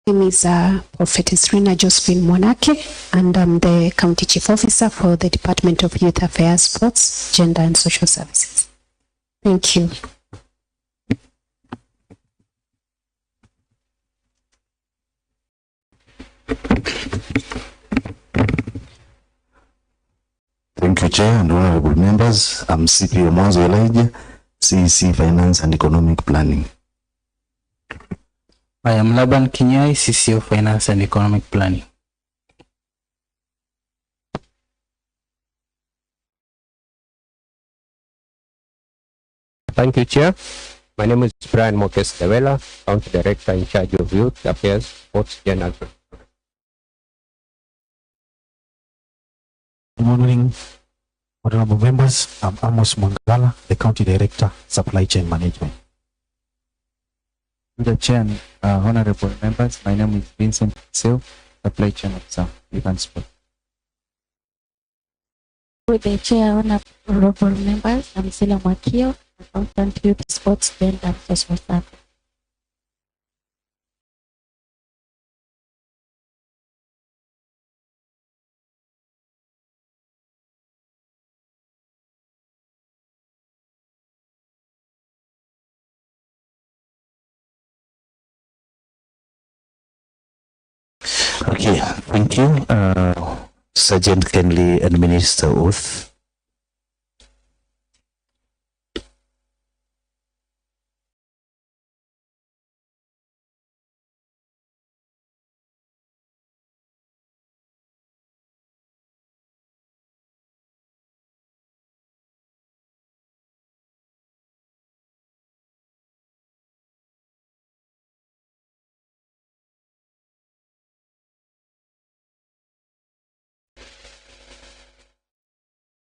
My name is Prophetess Rina Josephine Monake, and I'm the County Chief Officer for the Department of Youth Affairs, Sports, Gender and Social Services. Thank you. Thank you, Chair and honorable members. I'm CPO Mwanzo Elijah, CEC Finance and Economic Planning. I am Laban Kinyai, CCO Finance and Economic Planning. Thank you, Chair. My name is Brian Mokes Dewela, County Director in charge of Youth Affairs, Sports, Gender and Social Services. Good morning, honorable members. I'm Amos Mangala, the County Director, Supply Chain Management. Good Chair and honorable members, my name is Vincent Sil, Supply Chain Officer, Youth and Sport. With the Chair, honorable members, I'm Sila Mwakio, Accountant, Youth, Sports, Gender and Social Services. Okay, thank you. Sergeant kindly administer oath.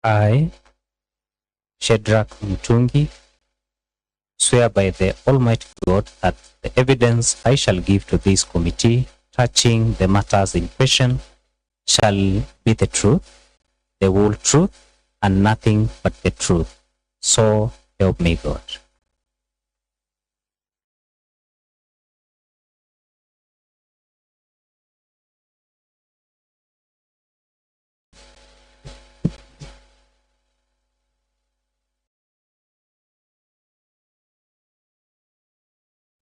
I, Shadrach Mtungi, swear by the Almighty God that the evidence I shall give to this committee touching the matters in question shall be the truth, the whole truth, and nothing but the truth. So help me God.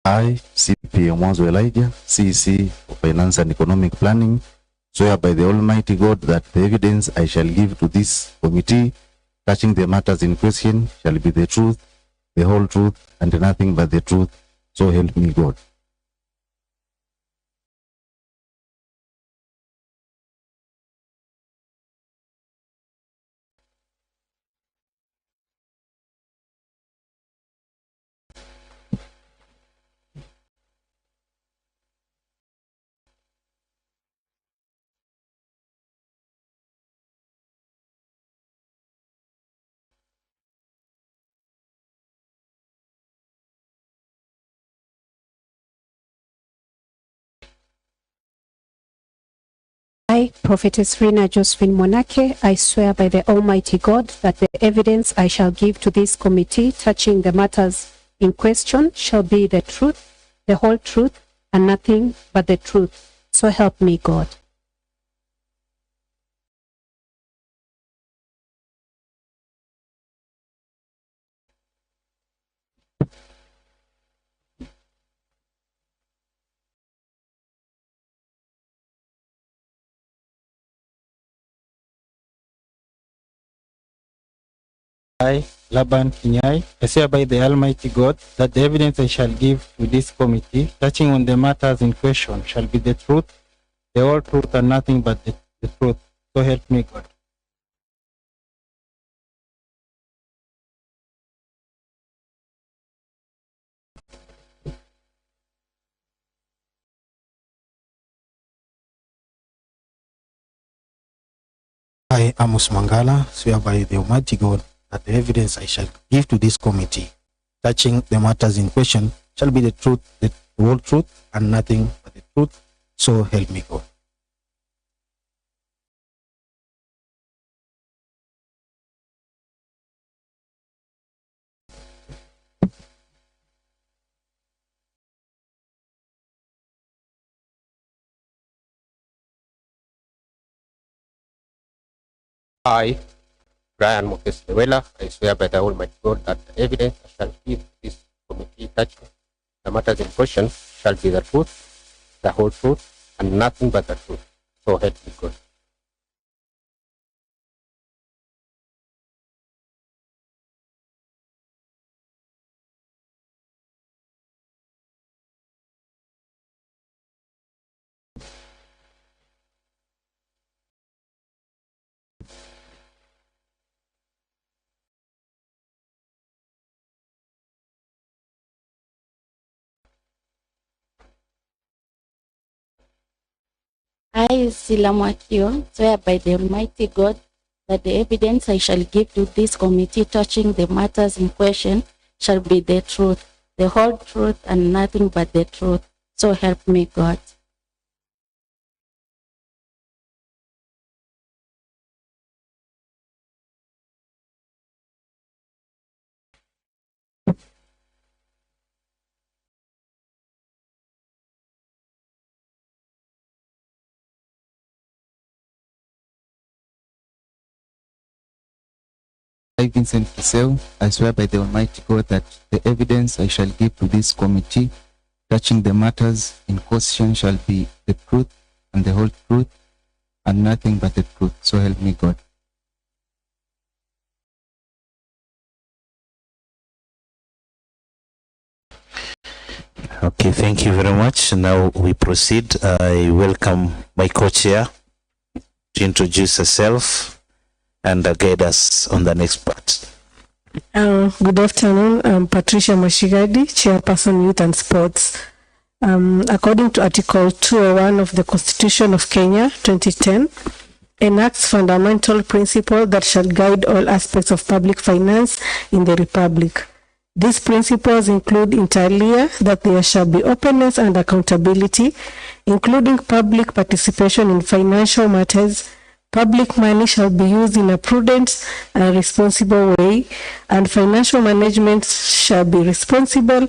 I, CPO Mwanzo Elijah, CEC Finance and Economic Planning, swear by the Almighty God that the evidence I shall give to this committee touching the matters in question shall be the truth, the whole truth, and nothing but the truth. So help me God. I, Prophetess Rina Josephine Monake, I swear by the Almighty God that the evidence I shall give to this committee touching the matters in question shall be the truth, the whole truth, and nothing but the truth. So help me God. I, Laban Kinyai, I swear by the Almighty God that the evidence I shall give to this committee touching on the matters in question shall be the truth, the whole truth, and nothing but the truth. So help me God. I, Amos Mangala, swear by the Almighty God that the evidence I shall give to this committee touching the matters in question shall be the truth, the whole truth, and nothing but the truth. So help me God. I, Brian Mokes Lewela, I swear by the Almighty God that the evidence I shall give this committee touching the matters in question shall be the truth, the whole truth, and nothing but the truth. So help me God. I, Sila Mwakio, swear by the Almighty God that the evidence I shall give to this committee touching the matters in question shall be the truth, the whole truth, and nothing but the truth. So help me God. I, Vincent Kiseu, I swear by the Almighty God that the evidence I shall give to this committee touching the matters in question shall be the truth and the whole truth and nothing but the truth. So help me God. Okay, thank you very much. Now we proceed. I welcome my co-chair to introduce herself and guide us on the next part. Good afternoon. I'm Patricia Mashigadi, Chairperson Youth and Sports. According to Article 201 of the Constitution of Kenya, 2010, enacts fundamental principles that shall guide all aspects of public finance in the Republic. These principles include inter alia that there shall be openness and accountability, including public participation in financial matters. Public money shall be used in a prudent and responsible way, and financial management shall be responsible,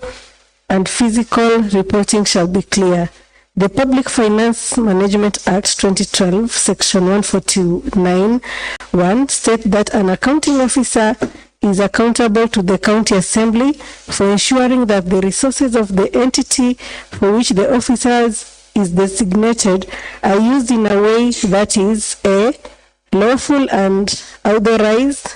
and physical reporting shall be clear. The Public Finance Management Act 2012, Section 149(1) states that an accounting officer is accountable to the County Assembly for ensuring that the resources of the entity for which the officers is designated are used in a way that is A, lawful and authorized,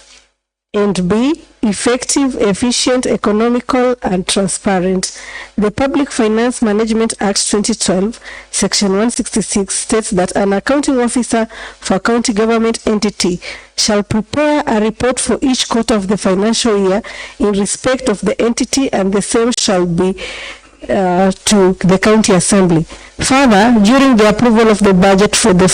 and B, effective, efficient, economical, and transparent. The Public Finance Management Act 2012, Section 166 states that an accounting officer for a county government entity shall prepare a report for each quarter of the financial year in respect of the entity, and the same shall be to the County Assembly. Further, during the approval of the budget for the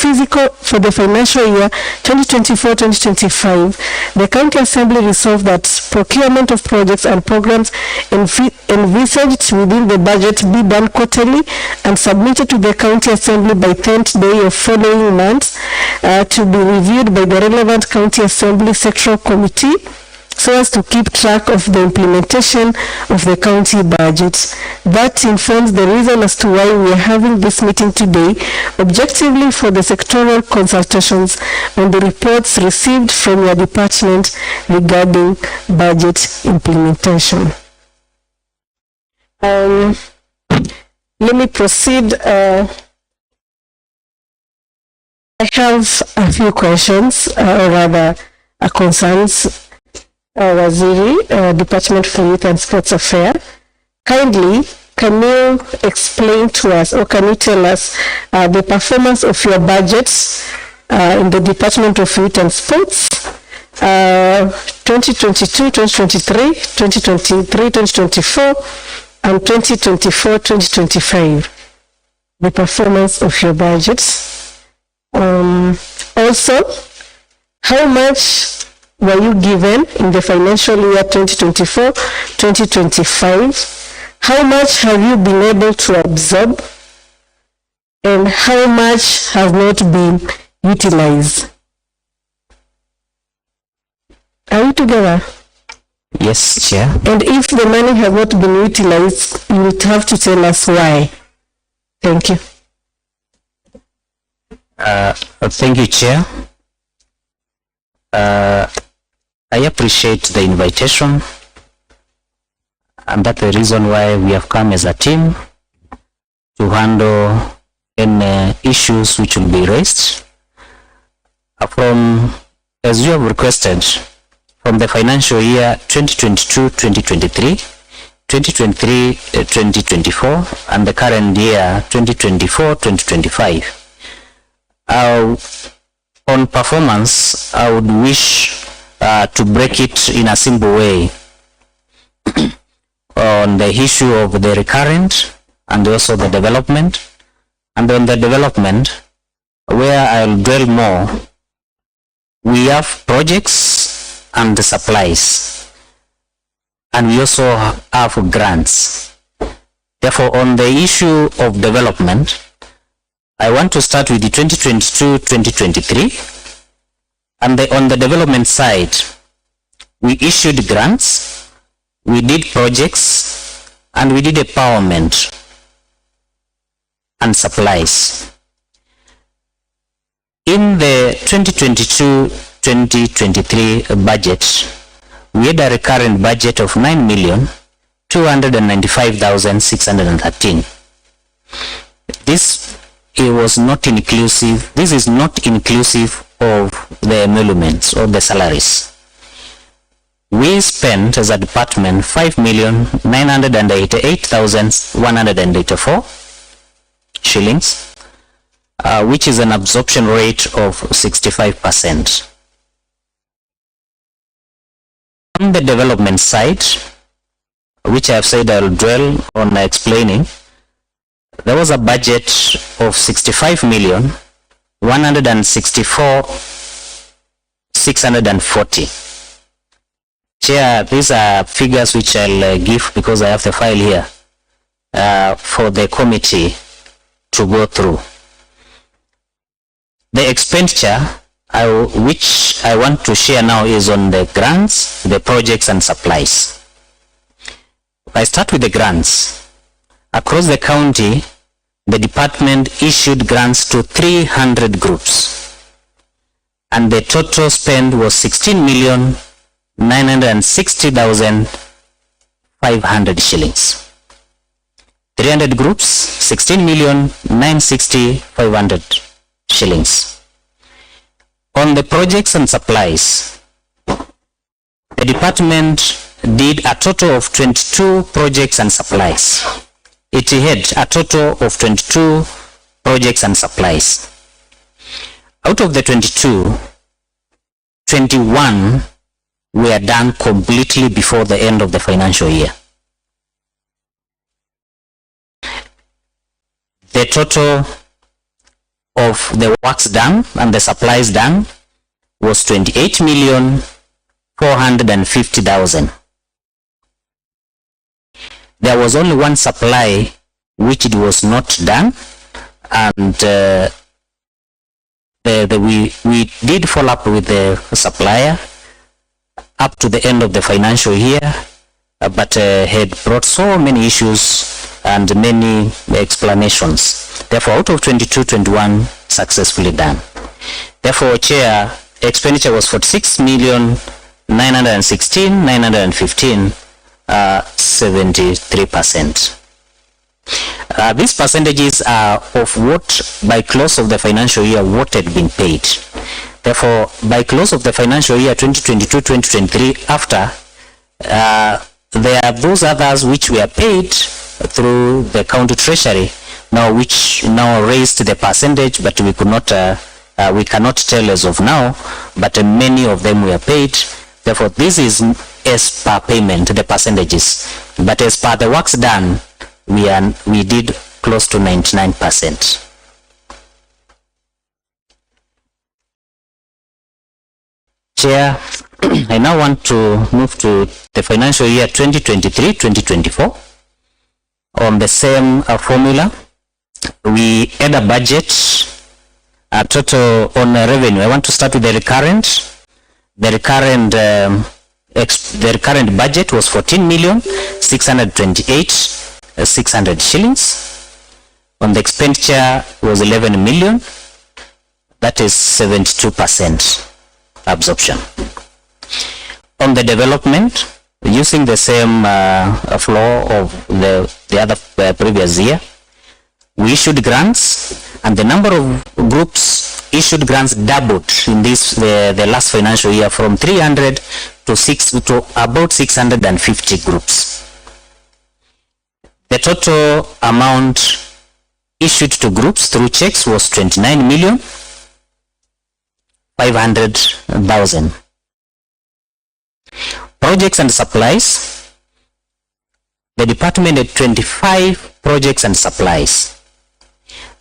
financial year 2024-2025, the County Assembly resolved that procurement of projects and programs envisaged within the budget be done quarterly and submitted to the County Assembly by 10th day of following months to be reviewed by the relevant County Assembly Sectoral Committee, so as to keep track of the implementation of the county budget. That informs the reason as to why we are having this meeting today, objectively for the sectoral consultations on the reports received from your department regarding budget implementation. Let me proceed. I have a few questions, or rather concerns. Waziri, Department for Youth and Sports Affairs. Kindly, can you explain to us, or can you tell us the performance of your budgets in the Department of Youth and Sports 2022, 2023, 2023, 2024, and 2024, 2025? The performance of your budgets. Also, how much were you given in the financial year 2024-2025? How much have you been able to absorb? And how much have not been utilized? Are we together? Yes, Chair. And if the money has not been utilized, you would have to tell us why. Thank you. Thank you, Chair. I appreciate the invitation, and that's the reason why we have come as a team to handle any issues which will be raised from, as you have requested, from the financial year 2022-2023, 2023-2024, and the current year 2024-2025. On performance, I would wish to break it in a simple way on the issue of the recurrent and also the development. And on the development, where I'll dwell more, we have projects and supplies, and we also have grants. Therefore, on the issue of development, I want to start with the 2022-2023, and on the development side, we issued grants, we did projects, and we did empowerment and supplies. In the 2022-2023 budget, we had a recurrent budget of 9,295,613. This was not inclusive. This is not inclusive of the emoluments or the salaries. We spent as a department 5,988,184 shillings, which is an absorption rate of 65%. On the development side, which I have said I'll dwell on explaining, there was a budget of 65,164,640. Chair, these are figures which I'll give because I have the file here for the committee to go through. The expenditure which I want to share now is on the grants, the projects and supplies. I start with the grants. Across the county, the department issued grants to 300 groups, and the total spend was 16,960,500 shillings. 300 groups, 16,960,500 shillings. On the projects and supplies, the department did a total of 22 projects and supplies. It had a total of 22 projects and supplies. Out of the 22, 21 were done completely before the end of the financial year. The total of the works done and the supplies done was 28,450,000. There was only one supply which it was not done, and we did follow up with the supplier up to the end of the financial year, but had brought so many issues and many explanations. Therefore, out of 22, 21 successfully done. Therefore, Chair, expenditure was 46,916,915, 73%. These percentages are of what by close of the financial year what had been paid. Therefore, by close of the financial year 2022-2023, after there are those others which were paid through the county treasury, now which now raised the percentage, but we could not we cannot tell as of now, but many of them were paid. Therefore, this is as per payment, the percentages, but as per the works done, we did close to 99%. Chair, I now want to move to the financial year 2023-2024. On the same formula, we had a budget, a total on revenue. I want to start with the recurrent. The recurrent budget was 14,628,600 shillings. On the expenditure was 11 million. That is 72%. absorption. On the development, using the same flow of the other previous year, we issued grants, and the number of groups issued grants doubled in this the last financial year from 300 to about 650 groups. The total amount issued to groups through checks was 29,500,000. Projects and supplies. The department had 25 projects and supplies.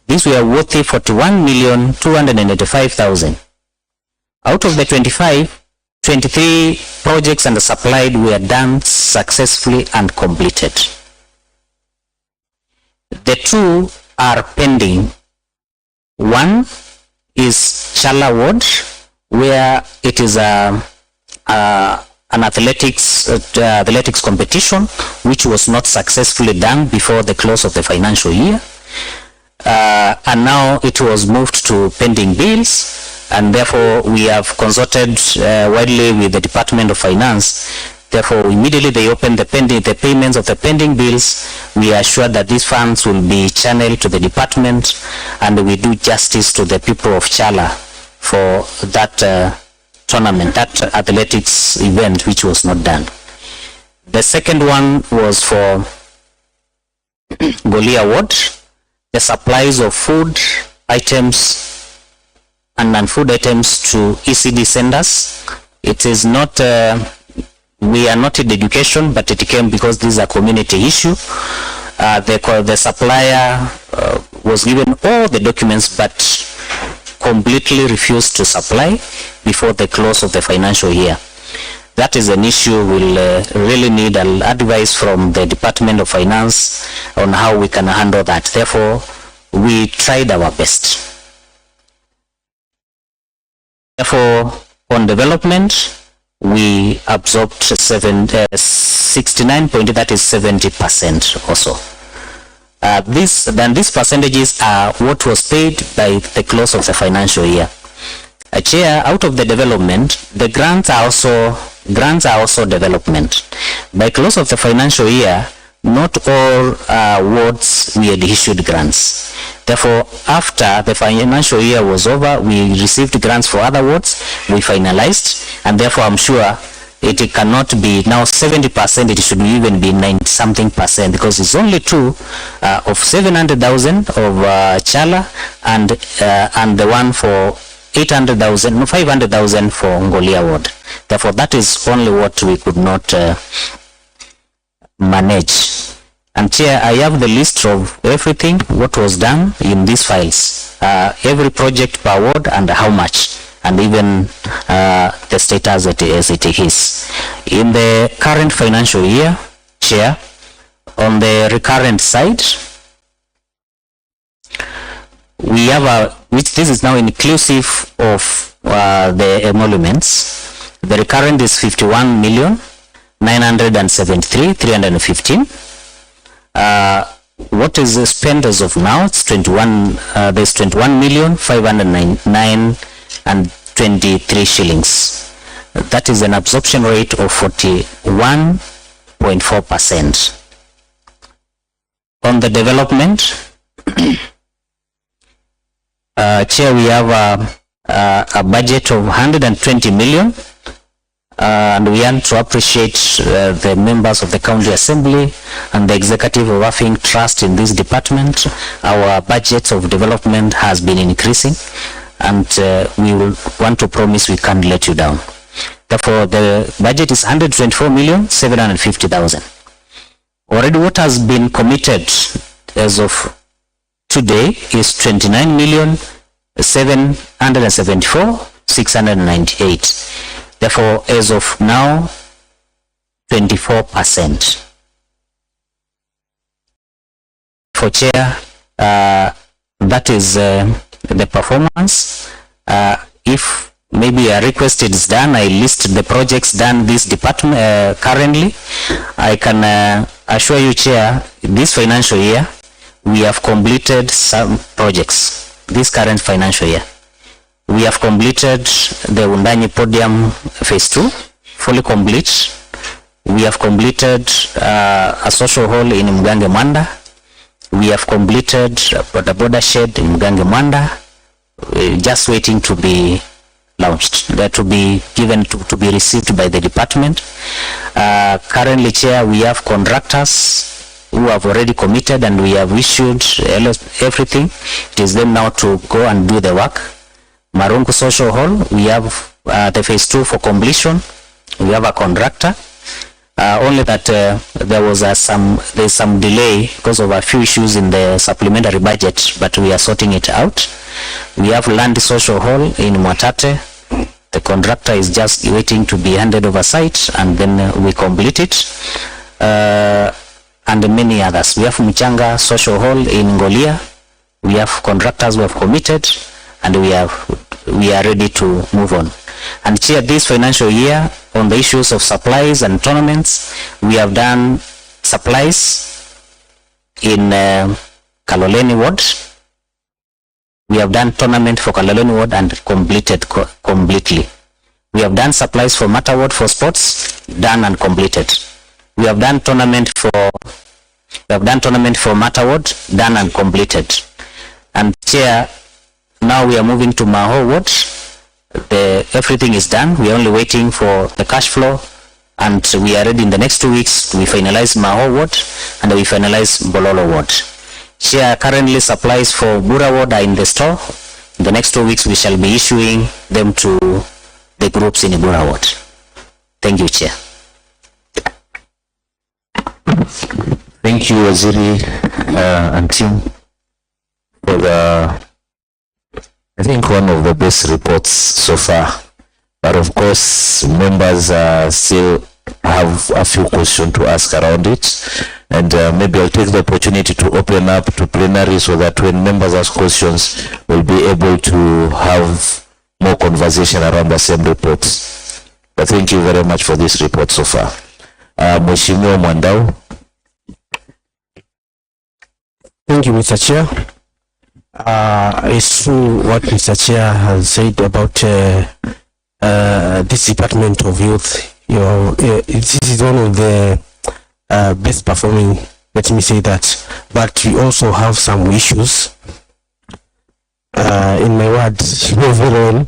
These were worth 41,285,000. Out of the 25, 23 projects and supplied were done successfully and completed. The two are pending. One is Chala Ward, where it is an athletics competition which was not successfully done before the close of the financial year. And now it was moved to pending bills, and therefore we have consulted widely with the Department of Finance. Therefore, immediately they open the payments of the pending bills. We are sure that these funds will be channeled to the department, and we do justice to the people of Chala for that tournament, that athletics event which was not done. The second one was for Golia Ward, the supplies of food items and non-food items to ECD senders. It is not, we are not in education, but it came because this is a community issue. The supplier was given all the documents, but completely refused to supply before the close of the financial year. That is an issue we'll really need advice from the Department of Finance on how we can handle that. Therefore, we tried our best. Therefore, on development, we absorbed 69 point, that is 70% also. These percentages are what was paid by the close of the financial year. Chair, out of the development, the grants are also development. By close of the financial year, not all wards we had issued grants. Therefore, after the financial year was over, we received grants for other wards, we finalized, and therefore I'm sure it cannot be now 70%, it should even be 90-something%, because it's only two of 700,000 of Chala and the one for 500,000 for Ngolia Ward. Therefore, that is only what we could not manage. And Chair, I have the list of everything, what was done in these files, every project per ward and how much, and even the status as it is. In the current financial year, Chair, on the recurrent side, we have which this is now inclusive of the emoluments. The recurrent is 51,973,315. What is spent as of now? It's 21. There's 21,509,023 shillings. That is an absorption rate of 41.4%. On the development, Chair, we have a budget of 120 million, and we want to appreciate the members of the County Assembly and the Executive of having trust in this department. Our budget of development has been increasing, and we will want to promise we can't let you down. Therefore, the budget is 124,750,000. Already what has been committed as of today is 29,774,698. Therefore, as of now, 24%. For Chair, that is the performance. If maybe a request is done, I list the projects done this department currently. I can assure you, Chair, this financial year, we have completed some projects. This current financial year, we We have completed the Undanyi Podium Phase 2, fully complete. We have completed a social hall in Mgange Mwanda. We have completed the border shed in Mgange Mwanda, just waiting to be launched, to be given to be received by the department. Currently, Chair, we have contractors who have already committed and we have issued everything. It is them now to go and do the work. Marungu Social Hall, we have the Phase 2 for completion. We have a contractor. Only that there was some delay because of a few issues in the supplementary budget, but we are sorting it out. We have Land Social Hall in Mwatate. The contractor is just waiting to be handed over site, and then we complete it. And many others. We have Mchanga Social Hall in Ngolia. We have contractors who have committed, and we are ready to move on. And Chair, this financial year, on the issues of supplies and tournaments, we have done supplies in Kaloleni Ward. We have done tournament for Kaloleni Ward and completed completely. We have done supplies for Mata Ward for sports, done and completed. We have done tournament for Mata Ward, done and completed. And Chair, now we are moving to Maho Ward. Everything is done. We are only waiting for the cash flow, and we are ready in the next 2 weeks. We finalize Maho Ward and we finalize Bololo Ward. Chair, currently supplies for Bura Ward are in the store. In the next 2 weeks, we shall be issuing them to the groups in Bura Ward. Thank you, Chair. Thank you, Waziri and team, for I think one of the best reports so far. But of course, members still have a few questions to ask around it. And maybe I'll take the opportunity to open up to plenary so that when members ask questions, we'll be able to have more conversation around the same reports. But thank you very much for this report so far. Mheshimiwa Mwandau. Thank you, Mr. Chair. It's true what Mr. Chair has said about this Department of Youth. This is one of the best performing, let me say that. But we also have some issues. In my ward, overall,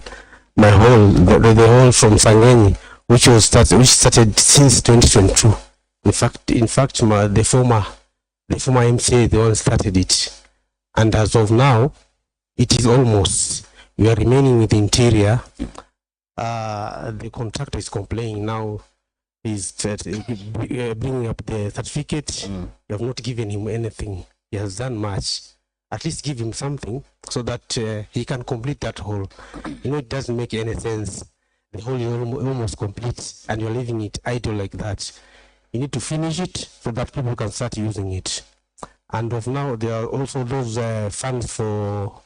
my whole, the whole from Sangeni, which started since 2022. In fact, the former MCA, the one started it. And as of now, it is almost, we are remaining with the interior. The contractor is complaining now, he's bringing up the certificate. You have not given him anything. He has done much. At least give him something so that he can complete that hole. It doesn't make any sense. The hole is almost complete and you're leaving it idle like that. You need to finish it so that people can start using it. And of now, there are also those funds for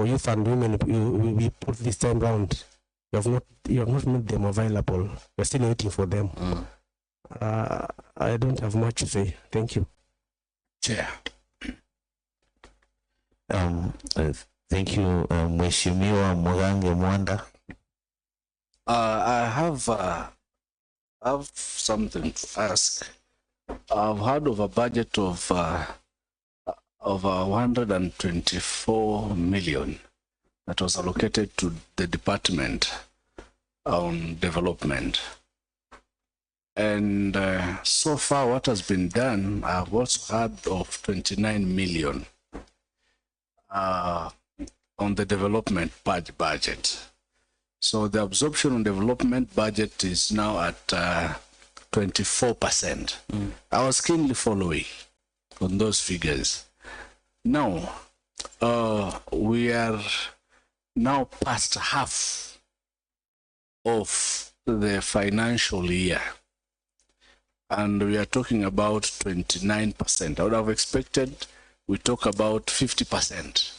youth and women we put this time round. You have not made them available. We're still waiting for them. I don't have much to say. Thank you. Chair. Thank you, Mheshimiwa Mugange Mwanda. I have something to ask. I've heard of a budget of 124 million that was allocated to the department on development. And so far what has been done, I've also heard of 29 million on the development budget. So the absorption on development budget is now at 24%. I was keenly following on those figures. Now, we are now past half of the financial year, and we are talking about 29%. I would have expected we talk about 50%.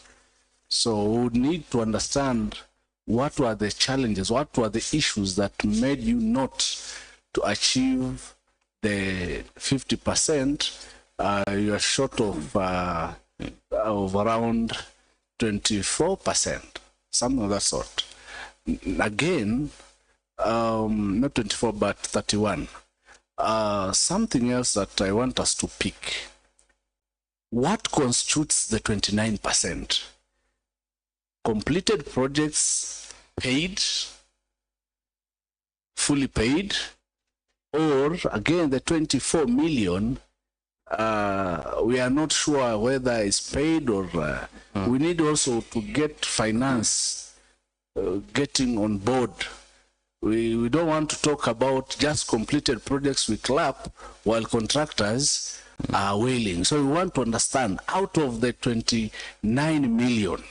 So we would need to understand what were the challenges, what were the issues that made you not to achieve the 50%. You are short of around 24%, something of that sort. again, not 24 but 31. Something else that I want us to pick. What constitutes the 29%? Completed projects paid, fully paid, or again the 24 million, we are not sure whether it's paid or we need also to get finance getting on board. We don't want to talk about just completed projects we clap while contractors are wailing. So we want to understand, out of the 29 million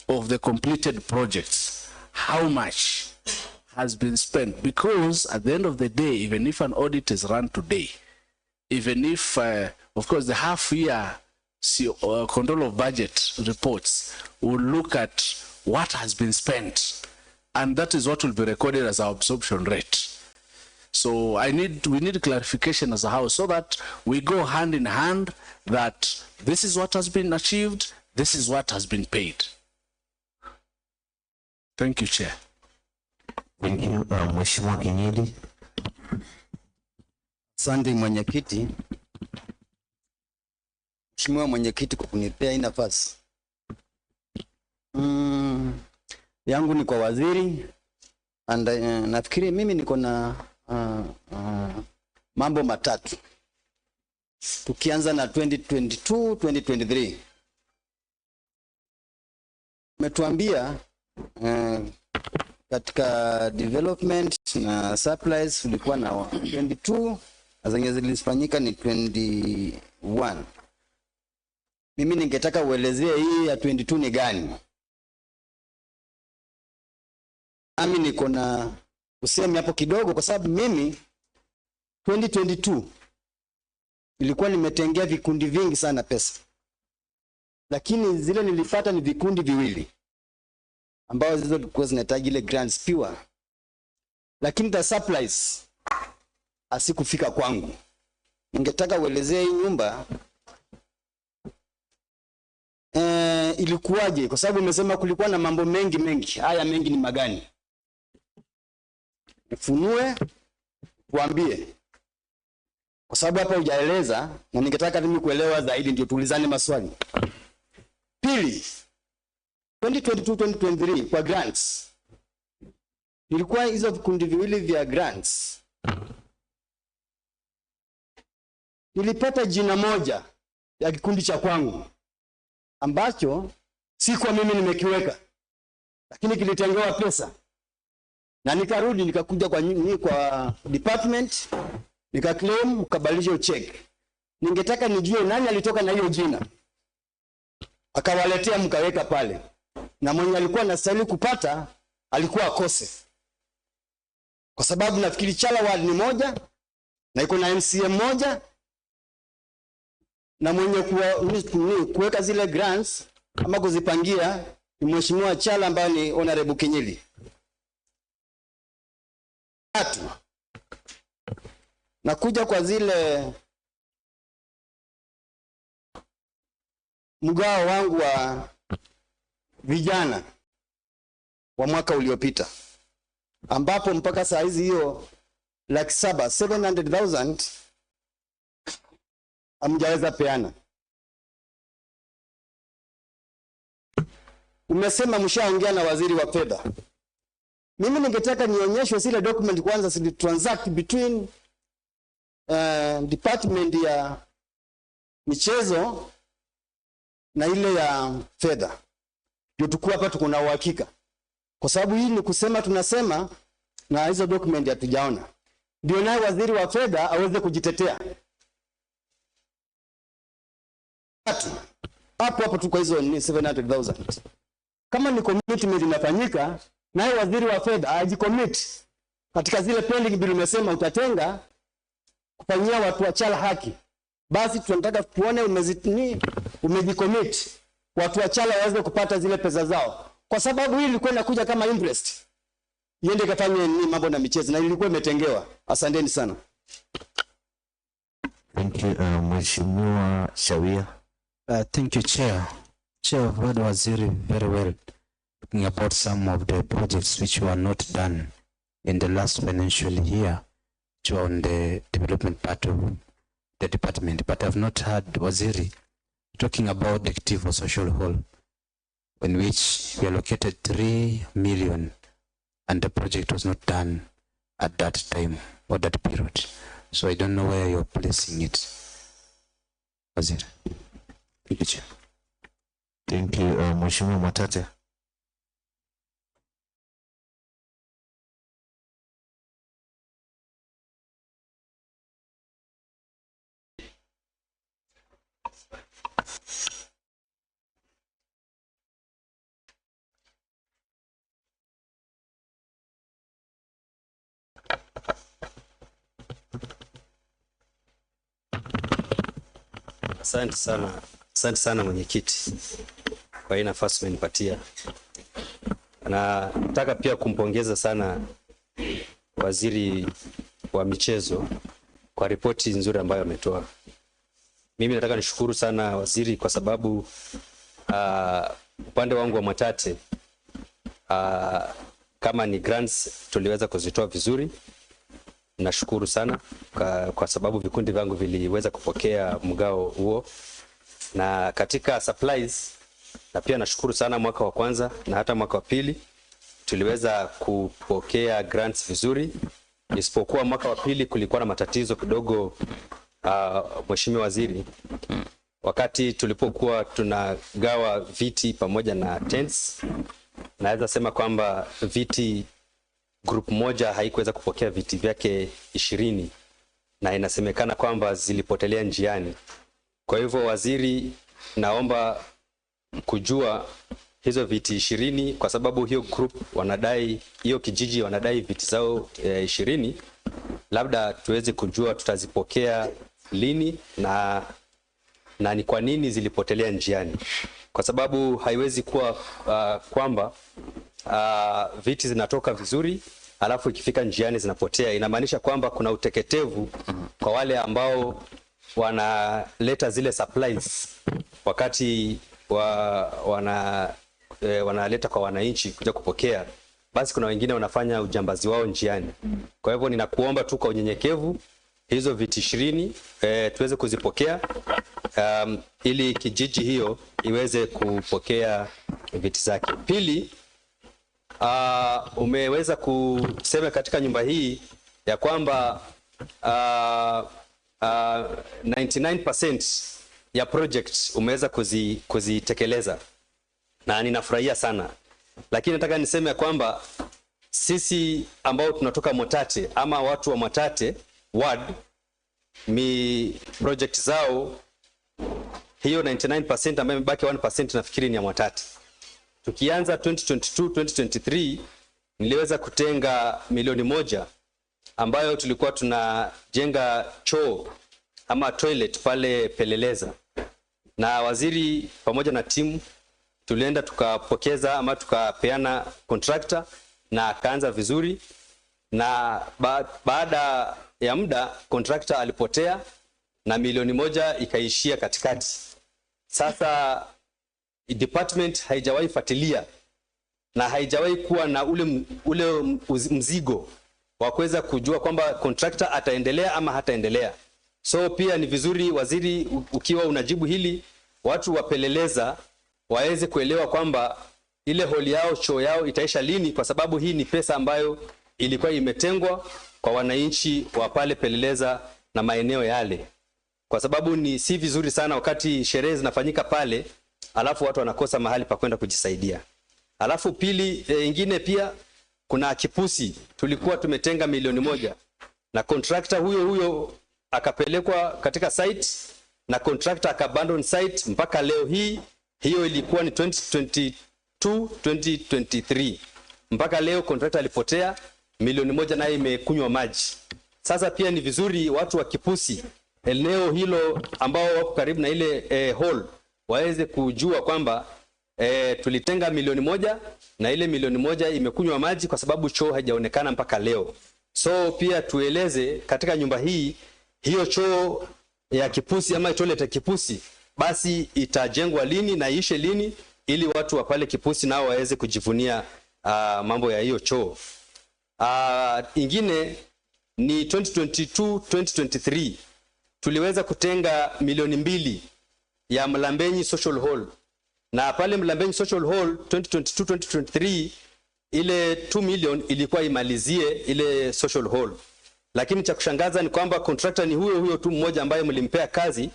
of the completed projects, how much has been spent? Because at the end of the day, even if an audit is run today, even if, of course, the half-year control of budget reports will look at what has been spent, and that is what will be recorded as our absorption rate. So we need clarification as a house so that we go hand in hand, that this is what has been achieved, this is what has been paid. Thank you, Chair. Thank you, Mheshimiwa Kinyili. Asante mwenyekiti. Mheshimiwa mwenyekiti kwa kunipea hii nafasi. Yangu ni kwa waziri, and nafikiri mimi niko na mambo matatu. Tukianza na 2022 2023. Umetuambia katika development na supplies ulikuwa na 22 na zenye zilifanyika ni 21. Mimi ningetaka uelezee hii ya 22 ni gani? Ami niko na usemi hapo kidogo, kwa sababu mimi 2022 ilikuwa nimetengea vikundi vingi sana pesa, lakini zile nilipata ni vikundi viwili ambao zizo zilikuwa zinahitaji ile grants pure, lakini the supplies asikufika kwangu. Ningetaka uelezee hii nyumba ilikuwaje, kwa sababu umesema kulikuwa na mambo mengi. Haya mengi ni magani? Ufunue, tuambie, kwa sababu hapa hujaeleza na ningetaka mimi kuelewa zaidi, ndio tuulizane maswali. Pili, 2022-2023 kwa grants, ilikuwa hizo vikundi viwili vya grants, nilipata jina moja ya kikundi cha kwangu ambacho si kwa mimi nimekiweka, lakini kilitengewa pesa, na nikarudi nikakuja kwa department nikaclaim, ukabadilisha check. Ningetaka nijue nani alitoka na hiyo jina akawaletea mkaweka pale, na mwenye alikuwa anastahili kupata alikuwa akose, kwa sababu nafikiri Chala ward ni moja na iko na MCM moja, na mwenye kuweka zile grants ama kuzipangia ni Mheshimiwa Chala ambaye ni Honorable Kinyili. Tatu, nakuja kwa zile mgao wangu wa vijana wa mwaka uliopita, ambapo mpaka saa hizi hiyo 700,000 hamjaweza peana. Umesema mshaongea na waziri wa fedha. Mimi ningetaka nionyeshwe zile document kwanza zili transact between department ya michezo na ile ya fedha, ndio tukua hapa tuko na uhakika, kwa sababu hii ni kusema tunasema na hizo document hatujaona, ndio naye waziri wa fedha aweze kujitetea. Hapo tuko hizo ni 700,000. Kama ni commitment inafanyika, naye waziri wa fedha ajicommit katika zile pending bill umesema utatenga kufanyia watu wa Chala haki, basi tunataka tuone umejicommit watu wa Chala waweze kupata zile pesa zao, kwa sababu hii ilikuwa inakuja kama interest iende kafanye ni mambo na michezo, na ilikuwa imetengewa. Asanteni sana. Thank you, Mheshimiwa Shawia. Thank you, Chair. Chair, word waziri very well. talking about some of the projects which were not done in the last financial year, which were on the development part of the department. But I've not heard Waziri talking about the Active Social Hall, in which we allocated 3 million and the project was not done at that time or that period. So I don't know where you're placing it. Waziri. Thank you, Chair. Thank you, Mheshimiwa Mwatate. Asante sana mwenyekiti kwa hii nafasi umenipatia. Na nataka pia kumpongeza sana waziri wa michezo kwa ripoti nzuri ambayo ametoa. Mimi nataka nishukuru sana waziri kwa sababu upande wangu wa Mwatate kama ni grants tuliweza kuzitoa vizuri. Nashukuru sana kwa sababu vikundi vyangu viliweza kupokea mgao huo. Na katika supplies na pia nashukuru sana mwaka wa kwanza na hata mwaka wa pili tuliweza kupokea grants vizuri, isipokuwa mwaka wa pili kulikuwa na matatizo kidogo. Mheshimiwa Waziri, wakati tulipokuwa tunagawa viti pamoja na tents, naweza sema kwamba viti group moja haikuweza kupokea viti vyake 20 na inasemekana kwamba zilipotelea njiani. Kwa hivyo waziri, naomba kujua hizo viti 20 kwa sababu hiyo group wanadai, hiyo kijiji wanadai viti zao 20, labda tuweze kujua tutazipokea lini na ni kwa nini zilipotelea njiani, kwa sababu haiwezi kuwa kwamba viti zinatoka vizuri alafu ikifika njiani zinapotea. Inamaanisha kwamba kuna uteketevu kwa wale ambao wanaleta zile supplies wakati wanaleta kwa wananchi kuja kupokea, basi kuna wengine wanafanya ujambazi wao njiani. Kwa hivyo ninakuomba tu kwa unyenyekevu hizo viti 20 tuweze kuzipokea ili kijiji hiyo iweze kupokea viti zake. Pili, umeweza kusema katika nyumba hii ya kwamba 99% ya project umeweza kuzitekeleza na ninafurahia sana, lakini nataka niseme ya kwamba sisi ambao tunatoka Mwatate ama watu wa Mwatate ward, project zao hiyo 99% ambayo imebaki 1% nafikiri ni ya Mwatate. Tukianza 2022 2023 niliweza kutenga milioni 1 ambayo tulikuwa tunajenga choo ama toilet pale Peleleza, na waziri pamoja na timu tulienda tukapokeza ama tukapeana contractor na akaanza vizuri, na baada ya muda contractor alipotea na milioni 1 ikaishia katikati. Sasa department haijawahi fuatilia na haijawahi kuwa na ule mzigo wa kuweza kujua kwamba contractor ataendelea ama hataendelea. So pia ni vizuri waziri, ukiwa unajibu hili, watu wapeleleza waweze kuelewa kwamba ile holi yao, choo yao itaisha lini, kwa sababu hii ni pesa ambayo ilikuwa imetengwa kwa wananchi wa pale Peleleza na maeneo yale, kwa sababu ni si vizuri sana wakati sherehe zinafanyika pale alafu watu wanakosa mahali pa kwenda kujisaidia. Alafu pili, ingine pia kuna kipusi tulikuwa tumetenga milioni 1 na contractor huyo akapelekwa katika site na contractor akabandon site mpaka leo hii. Hiyo ilikuwa ni 2022 2023, mpaka leo contractor alipotea, milioni 1 naye imekunywa maji. Sasa pia ni vizuri watu wa kipusi eneo hilo ambao wako karibu na ile hall waweze kujua kwamba tulitenga milioni 1 na ile milioni 1 imekunywa maji kwa sababu choo haijaonekana mpaka leo. So pia tueleze katika nyumba hii, hiyo choo ya kipusi ama toilet ya kipusi basi itajengwa lini na iishe lini, ili watu wa pale Kipusi nao waweze kujivunia mambo ya hiyo choo. Ingine ni 2022-2023 tuliweza kutenga milioni 2 ya Mlambenyi Social Hall, na pale Mlambenyi Social Hall 2022-2023 ile 2 million ilikuwa imalizie ile social hall, lakini cha kushangaza ni kwamba contractor ni huyo tu mmoja ambaye mlimpea kazi,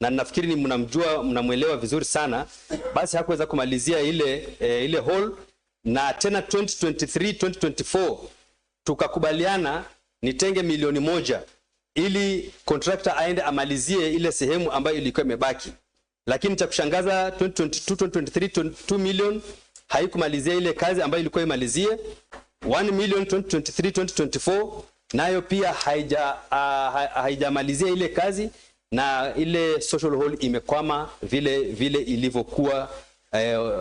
na nafikiri ni mnamjua, mnamuelewa vizuri sana, basi hakuweza kumalizia ile hall. Na tena 2023-2024 tukakubaliana nitenge milioni 1 ili contractor aende amalizie ile sehemu ambayo ilikuwa imebaki, lakini cha kushangaza 2022-2023 2 million haikumalizia ile kazi ambayo ilikuwa imalizie. 1 million 2023-2024 nayo pia haijamalizia ile kazi, na ile social hall imekwama vile ilivyokuwa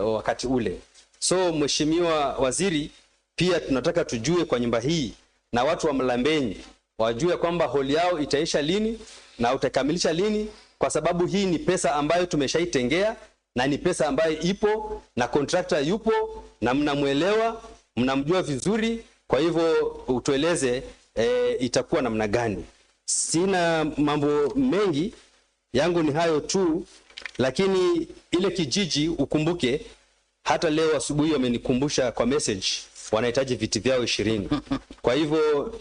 wakati ule. So Mheshimiwa Waziri, pia tunataka tujue kwa nyumba hii na watu wa Mlambenyi wajue kwamba hall yao itaisha lini na utakamilisha lini, kwa sababu hii ni pesa ambayo tumeshaitengea na ni pesa ambayo ipo na contractor yupo na mnamuelewa, mnamjua vizuri. Kwa hivyo utueleze itakuwa namna gani. Sina mambo mengi, yangu ni hayo tu, lakini ile kijiji ukumbuke, hata leo asubuhi wamenikumbusha kwa message wanahitaji viti vyao 20. Kwa hivyo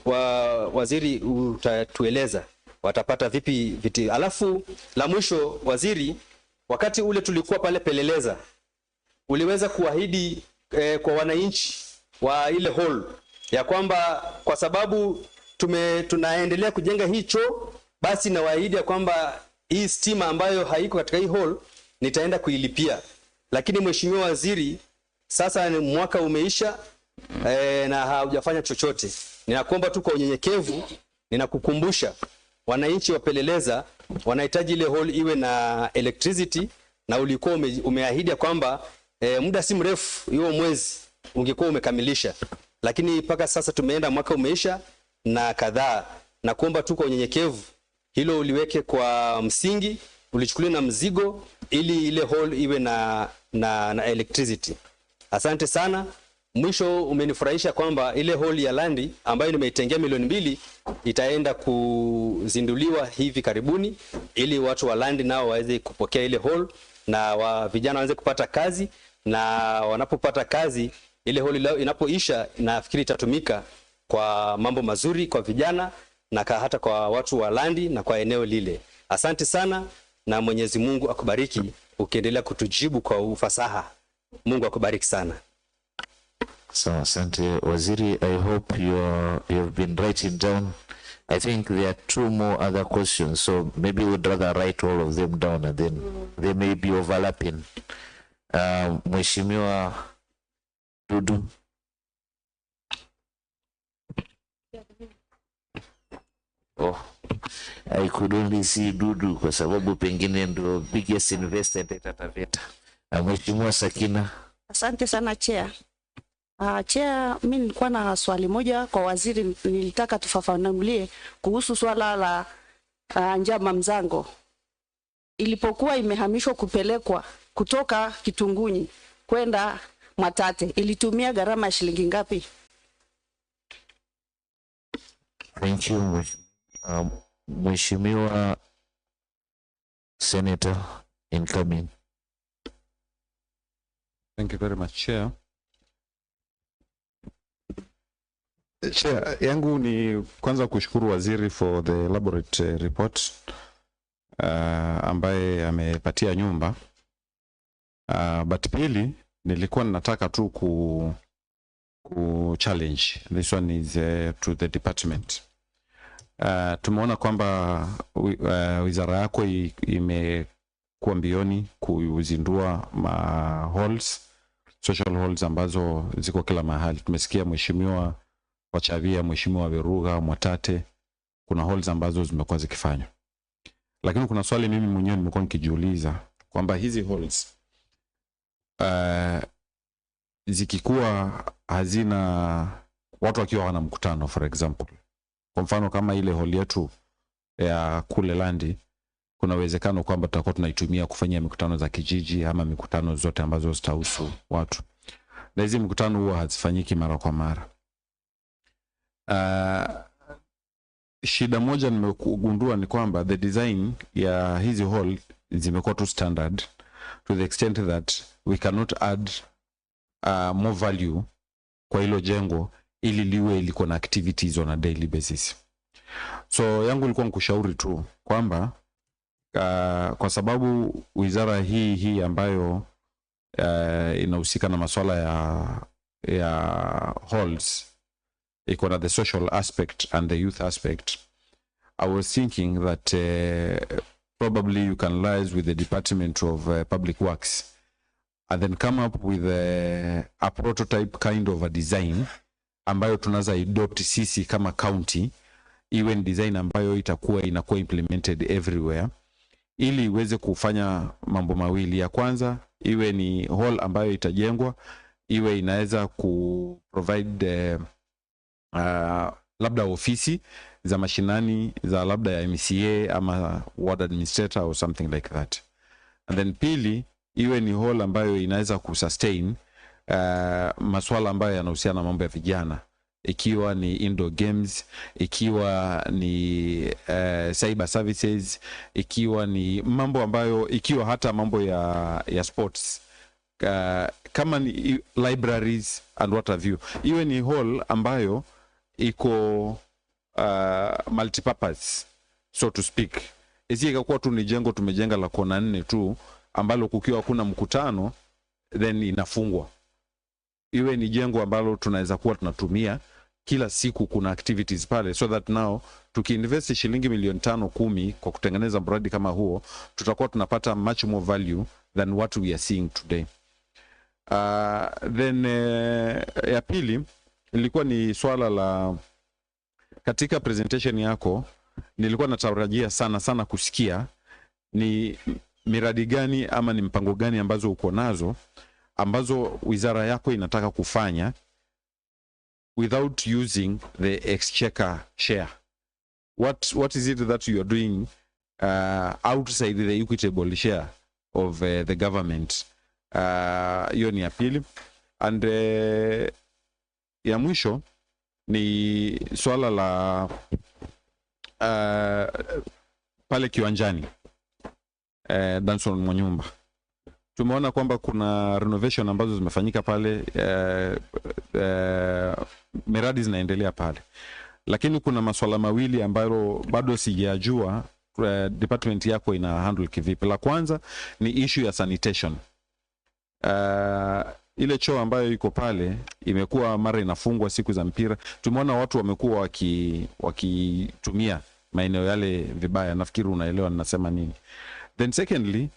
waziri, utatueleza watapata vipi viti. Alafu la mwisho waziri, wakati ule tulikuwa pale Peleleza, uliweza kuahidi kwa wananchi wa ile hall ya kwamba kwa sababu tunaendelea kujenga hii choo, basi na waahidi ya kwamba hii stima ambayo haiko katika hii hall nitaenda kuilipia. Lakini Mheshimiwa Waziri, sasa ni mwaka umeisha na haujafanya chochote. Ninakuomba tu kwa unyenyekevu, ninakukumbusha wananchi wa Peleleza wanahitaji ile hall iwe na electricity, na ulikuwa umeahidi kwamba muda si mrefu hiyo mwezi ungekuwa umekamilisha, lakini mpaka sasa tumeenda mwaka umeisha na kadhaa. Na kuomba tu kwa unyenyekevu hilo uliweke kwa msingi, ulichukulie na mzigo, ili ile hall iwe na electricity. Asante sana. Mwisho, umenifurahisha kwamba ile hall ya Landi ambayo nimeitengea milioni 2 itaenda kuzinduliwa hivi karibuni, ili watu wa Landi nao waweze kupokea ile hall na vijana waweze kupata kazi, na wanapopata kazi ile hall inapoisha, nafikiri itatumika kwa mambo mazuri kwa vijana na hata kwa watu wa Landi na kwa eneo lile. Asante sana na Mwenyezi Mungu akubariki ukiendelea kutujibu kwa ufasaha. Mungu akubariki sana. So, asante Waziri. I hope you have been writing down. I think there are 2 more other questions, so maybe we'd rather write all of them down and then they may be overlapping. Mheshimiwa Dudu. Oh, I could only see Dudu kwa sababu pengine ndio biggest investor in Taita Taveta. Mheshimiwa Sakina. Asante sana Chair. Chair, mimi nilikuwa na swali moja kwa waziri, nilitaka tufafanulie kuhusu swala la Njama Mzango. Ilipokuwa imehamishwa kupelekwa kutoka Kitungunyi kwenda Mwatate, ilitumia gharama ya shilingi ngapi? Thank you. Mheshimiwa Senator incoming. Thank you very much, Chair. Chair, yangu ni kwanza kushukuru waziri for the elaborate report ambaye amepatia nyumba. But pili nilikuwa ninataka tu ku challenge. This one is to the department. Tumeona kwamba wizara yako imekuwa mbioni kuzindua halls, social halls ambazo ziko kila mahali. Tumesikia Mheshimiwa Wachavia, Mheshimiwa Veruga, Mwatate, kuna halls ambazo zimekuwa zikifanywa. Lakini kuna swali mimi mwenyewe nimekuwa nikijiuliza kwamba hizi halls zikikuwa hazina watu wakiwa wana mkutano, for example, kwa mfano kama ile hall yetu ya kule Landi, kuna uwezekano kwamba tutakuwa tunaitumia kufanyia mikutano za kijiji ama mikutano zote ambazo zitahusu watu, na hizi mikutano huwa hazifanyiki mara kwa mara. Shida moja nimegundua ni kwamba the design ya hizi hall zimekuwa tu standard to the extent that we cannot add more value kwa hilo jengo ili liwe liko na activities on a daily basis. So yangu ilikuwa nikushauri tu kwamba kwa sababu wizara hii ambayo inahusika na masuala ya halls iko na the social aspect and the youth aspect, I was thinking that probably you can liaise with the Department of Public Works and then come up with a prototype kind of a design ambayo tunaweza adopt sisi kama county, iwe ni design ambayo inakuwa implemented everywhere, ili iweze kufanya mambo mawili. Ya kwanza, iwe ni hall ambayo itajengwa, iwe inaweza provide labda ofisi za mashinani za labda ya MCA ama ward administrator or something like that. And then pili, iwe ni hall ambayo inaweza kusustain masuala ambayo yanahusiana na mambo ya vijana, ikiwa ni indoor games, ikiwa ni cyber services, ikiwa ni mambo ambayo, ikiwa hata mambo ya sports, kama ni libraries and what have you. Iwe ni hall ambayo iko multipurpose, so to speak. Isije kwa tu ni jengo tumejenga la kona 4 tu ambalo kukiwa kuna mkutano then inafungwa. Iwe ni jengo ambalo tunaweza kuwa tunatumia kila siku, kuna activities pale, so that now tukiinvest shilingi milioni 5-10 kwa kutengeneza mradi kama huo, tutakuwa tunapata much more value than what we are seeing today. Then ya pili ilikuwa ni swala la, katika presentation yako nilikuwa natarajia sana kusikia ni miradi gani ama ni mpango gani ambazo uko nazo ambazo wizara yako inataka kufanya without using the exchequer share. What is it that you are doing outside the equitable share of the government? Hiyo ni ya pili. And ya mwisho ni swala la pale kiwanjani Danson Mwanyumba. Tumeona kwamba kuna renovation ambazo zimefanyika pale, miradi zinaendelea pale, lakini kuna masuala mawili ambayo bado sijajua department yako ina handle kivipi. La kwanza ni issue ya sanitation. Ile choo ambayo iko pale imekuwa mara inafungwa siku za mpira. Tumeona watu wamekuwa wakitumia maeneo yale vibaya. Nafikiri unaelewa ninasema nini. Then secondly,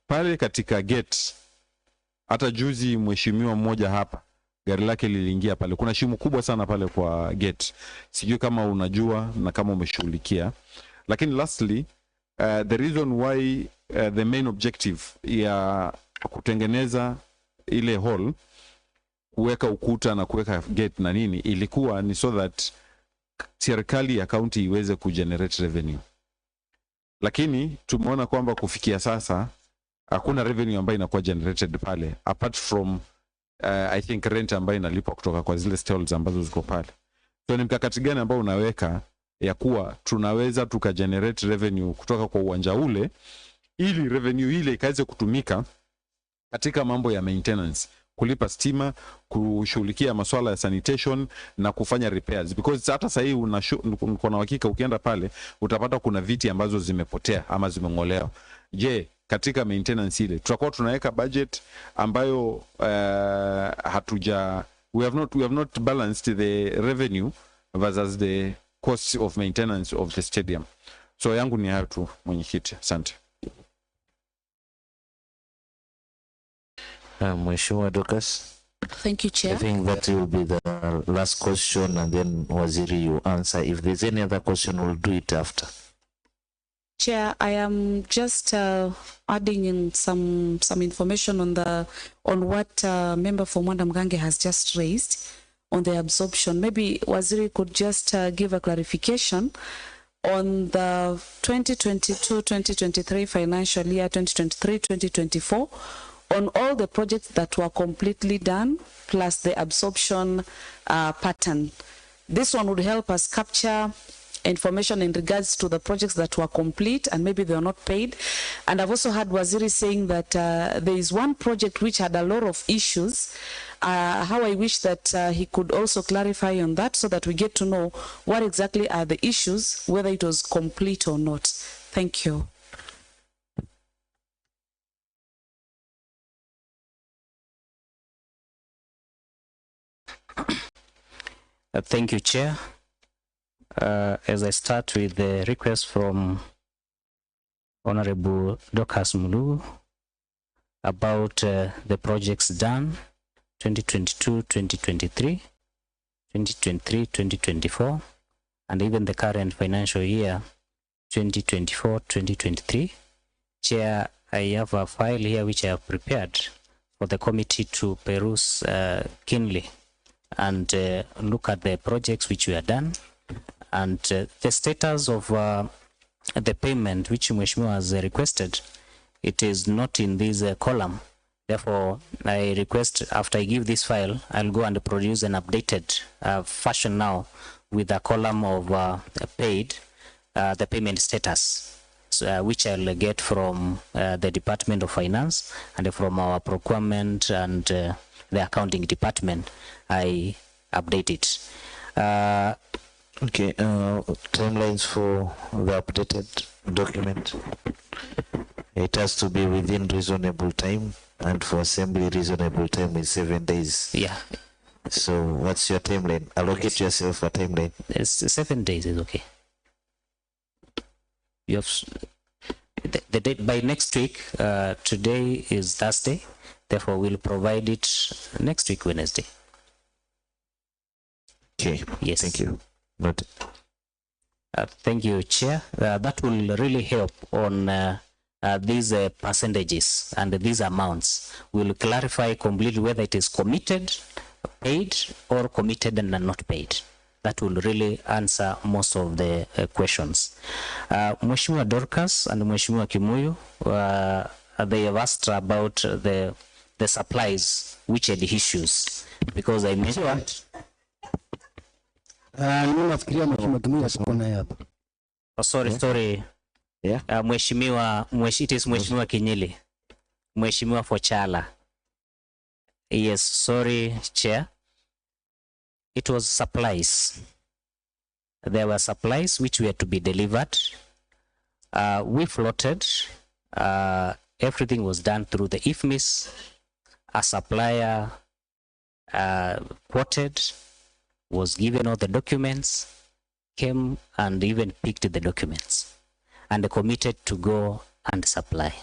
pale katika gate, hata juzi mheshimiwa mmoja hapa gari lake liliingia pale. Kuna shimo kubwa sana pale kwa gate. Sijui kama unajua na kama umeshughulikia. Lakini lastly, the reason why the main objective ya kutengeneza ile hall, kuweka ukuta na kuweka gate na nini, ilikuwa ni so that serikali ya county iweze kugenerate revenue. Lakini tumeona kwamba kufikia sasa hakuna revenue ambayo inakuwa generated pale apart from I think rent ambayo inalipwa kutoka kwa zile stalls ambazo ziko pale. So ni mkakati gani ambao unaweka ya kuwa tunaweza tukagenerate revenue kutoka kwa uwanja ule, ili revenue ile ikaweze kutumika katika mambo ya maintenance, kulipa stima, kushughulikia masuala ya sanitation na kufanya repairs? Because hata sasa hivi uko na hakika ukienda pale utapata kuna viti ambazo zimepotea ama zimeng'olewa. Je, katika maintenance ile tutakuwa tunaweka budget ambayo we have not balanced the revenue versus the cost of maintenance of the stadium. So yangu ni hayo tu, mwenyekiti. Asante. Mheshimiwa Dorcas. Thank you, Chair. I think that will be the last question, and then Waziri, you answer. If there's any other question, we'll do it after. Chair, I am just adding in some information on what Member for Mwanda Mgange has just raised on the absorption. Maybe Waziri could just give a clarification on the 2022-2023 financial year, 2023-2024, on all the projects that were completely done, plus the absorption pattern. This one would help us capture information in regards to the projects that were complete and maybe they were not paid. And I've also heard Waziri saying that there is one project which had a lot of issues. How I wish that he could also clarify on that so that we get to know what exactly are the issues, whether it was complete or not. Thank you. Thank you, Chair. As I start with the request from Honorable Dorcas Mulu about the projects done 2022-2023, 2023-2024, and even the current financial year 2024-2023. Chair, I have a file here which I have prepared for the committee to peruse keenly and look at the projects which were done and the status of the payment which Mheshimiwa has requested. It is not in this column. Therefore, I request after I give this file, I'll go and produce an updated fashion now with a column of paid, the payment status, which I'll get from the Department of Finance and from our procurement and the accounting department. I update it. Okay, timelines for the updated document. It has to be within reasonable time, and for assembly, reasonable time is 7 days. Yeah. So what's your timeline? Allocate yourself a timeline. It's 7 days is okay. You have the date by next week. Today is Thursday. Therefore, we'll provide it next week, Wednesday. Okay. Yes. Thank you. Not. Thank you, Chair. That will really help on these percentages and these amounts. We'll clarify completely whether it is committed, paid, or committed and not paid. That will really answer most of the questions. Mheshimiwa Dorcas and Mheshimiwa Kimuyu, they have asked about the supplies which had issues, because I mentioned. Nafikiria Mheshimiwa Kimuyu asiko naye hapa. Oh, sorry. Yeah. It is Mheshimiwa Kinyili. Mheshimiwa Fochala. Yes, sorry, Chair. It was supplies. There were supplies which were to be delivered. We floated. Everything was done through the IFMIS. A supplier quoted, was given all the documents, came and even picked the documents, and committed to go and supply.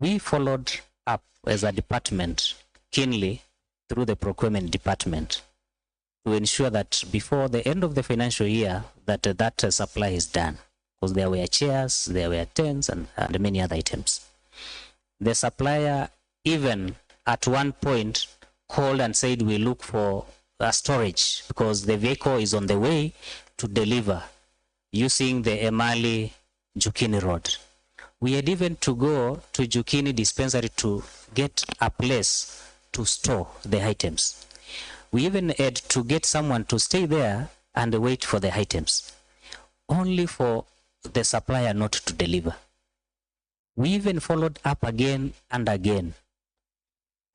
We followed up as a department keenly through the procurement department to ensure that before the end of the financial year that supply is done, because there were chairs, there were tents, and many other items. The supplier even at one point called and said we look for a storage because the vehicle is on the way to deliver using the Emali Jukini Road. We had even to go to Jukini dispensary to get a place to store the items. We even had to get someone to stay there and wait for the items, only for the supplier not to deliver. We even followed up again and again.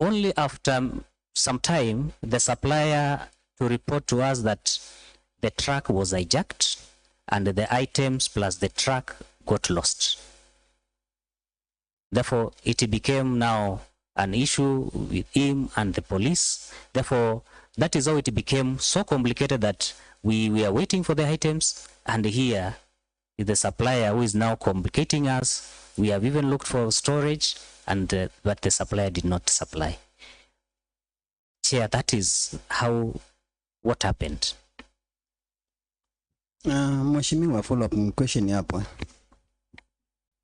Only after some time, the supplier to report to us that the truck was hijacked and the items plus the truck got lost. Therefore, it became now an issue with him and the police. Therefore, that is how it became so complicated that we were waiting for the items, and here is the supplier who is now complicating us. We have even looked for storage, and but the supplier did not supply. Chair, that is what happened. Mheshimiwa, follow up question hapo.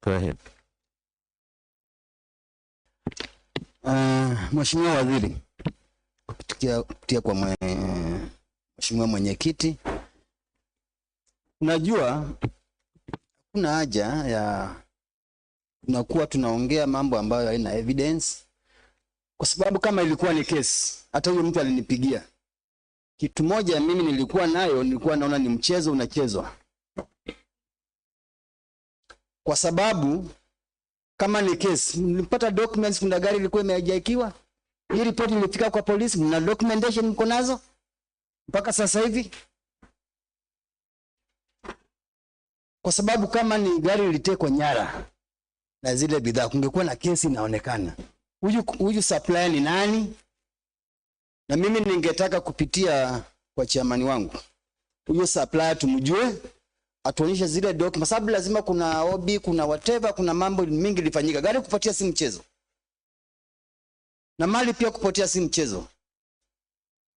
Go ahead. Mheshimiwa Waziri, kupitia kwa Mheshimiwa Mwenyekiti, Unajua kuna haja ya tunakuwa tunaongea mambo ambayo haina evidence, kwa sababu kama ilikuwa ni kesi, hata huyo mtu alinipigia. Kitu moja mimi nilikuwa nayo, nilikuwa naona ni mchezo unachezwa, kwa sababu kama ni kesi, nilipata documents, kuna gari ilikuwa imehajaikiwa. Hii report ilifika kwa polisi, mna documentation mko nazo mpaka sasa hivi? Kwa sababu kama ni gari lilitekwa nyara na zile bidhaa, kungekuwa na kesi inaonekana. Huyu supplier ni nani? Na mimi ningetaka kupitia kwa chairman wangu, huyo supplier tumjue, atuonyeshe zile documents, sababu lazima kuna OB, kuna whatever, kuna mambo mingi lifanyika. Gari kupotea si mchezo, na mali pia kupotea si mchezo.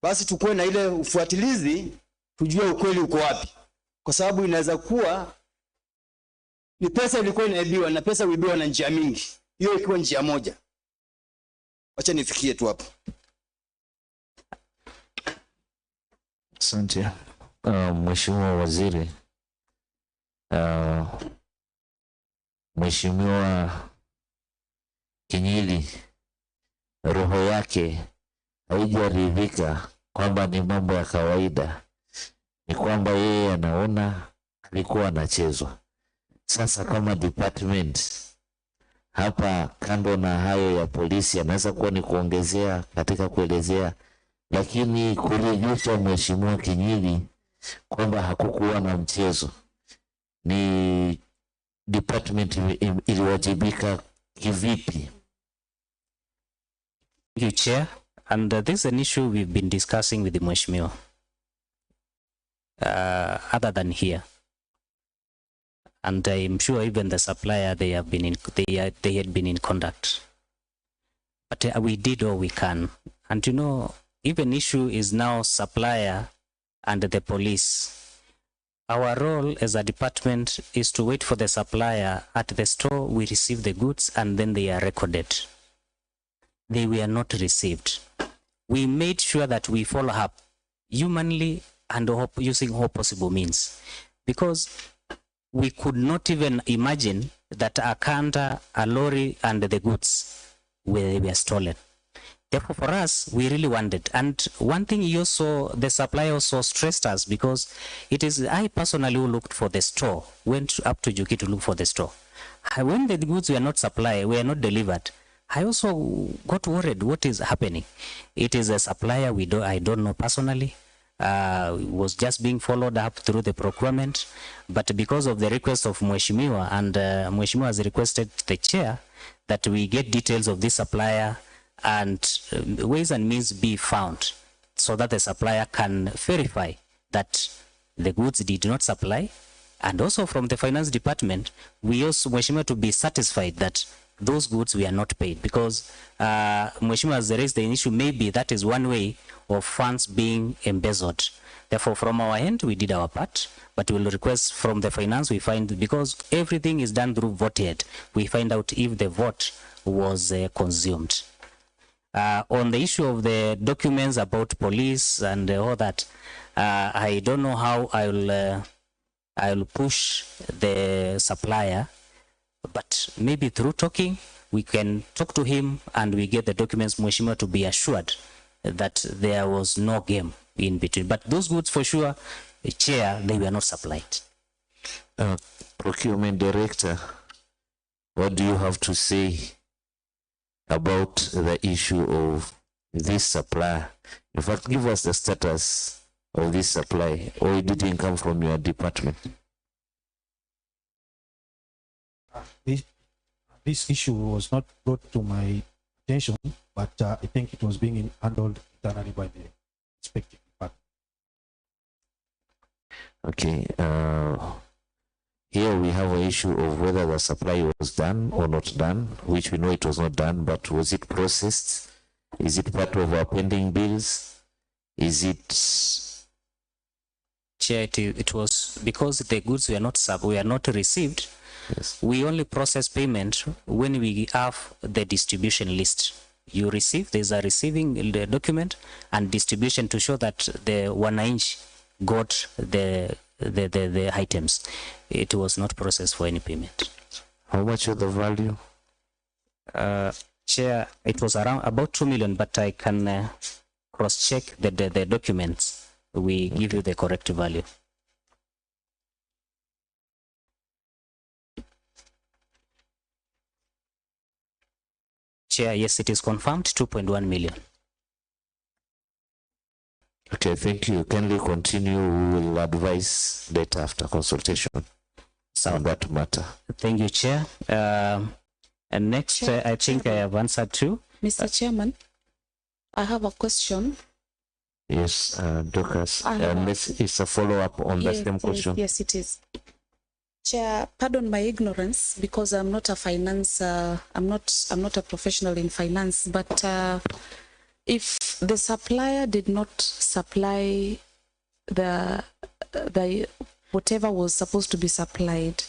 Basi tukue na ile ufuatilizi, tujue ukweli uko wapi, kwa sababu inaweza kuwa ni pesa ilikuwa inaibiwa, na pesa huibiwa na njia mingi, hiyo ikiwa njia moja. Wacha nifikie tu hapo. Asante. Mheshimiwa Waziri, Mheshimiwa Kinyili roho yake haijaridhika kwamba ni mambo ya kawaida, ni kwamba yeye anaona alikuwa anachezwa. Sasa kama department hapa, kando na hayo ya polisi, anaweza kuwa ni kuongezea katika kuelezea, lakini kurejesha Mheshimiwa Kinyili kwamba hakukuwa na mchezo, ni department iliwajibika kivipi? Thank you, Chair. And this is an issue we've been discussing with the Mheshimiwa, other than here. And I'm sure even the supplier, they had been in contact. But we did all we can. And you know, even issue is now supplier and the police. Our role as a department is to wait for the supplier at the store. We receive the goods and then they are recorded. They were not received. We made sure that we follow up humanly and using all possible means, because we could not even imagine that a counter, a lorry, and the goods were stolen. Therefore, for us, we really wanted. And one thing the supplier also stressed us, because it is I personally who looked for the store, went up to Juki to look for the store. When the goods were not supplied, were not delivered, I also got worried what is happening. It is a supplier I don't know personally. Was just being followed up through the procurement, but because of the request of Mheshimiwa, and Mheshimiwa has requested the chair that we get details of this supplier and ways and means be found, so that the supplier can verify that the goods did not supply. And also from the finance department, we also Mheshimiwa to be satisfied that those goods were not paid, because Mheshimiwa has raised the issue, maybe that is one way of funds being embezzled. Therefore, from our end, we did our part, but we will request from the finance, we find, because everything is done through voted, we find out if the vote was consumed. On the issue of the documents about police and all that, I don't know how I'll push the supplier, but maybe through talking, we can talk to him and we get the documents, Mheshimiwa, to be assured that there was no game in between. But those goods, for sure, Chair, they were not supplied. Procurement Director, what do you have to say about the issue of this supply? In fact, give us the status of this supply, or it didn't come from your department. This issue was not brought to my attention, but I think it was being handled internally by the respective department. Okay. Here we have an issue of whether the supply was done or not done, which we know it was not done, but was it processed? Is it part of our pending bills? Is it... Chair, it was because the goods were not received. Yes. We only process payment when we have the distribution list. You receive, there's a receiving document and distribution to show that the wananchi got the the items. It was not processed for any payment. How much was the value? Chair, it was around about 2 million, but I can cross-check the documents. We give you the correct value. Chair, yes, it is confirmed, 2.1 million. Okay, thank you. Kindly continue. We will advise later after consultation on that matter. Thank you, Chair. And next, Chair, I think I have answered too. Mr. Chairman, I have a question. Yes, Dorcas, it's a follow-up on the same question. Yes, it is. Chair, pardon my ignorance because I'm not a finance. I'm not a professional in finance. But if the supplier did not supply the whatever was supposed to be supplied,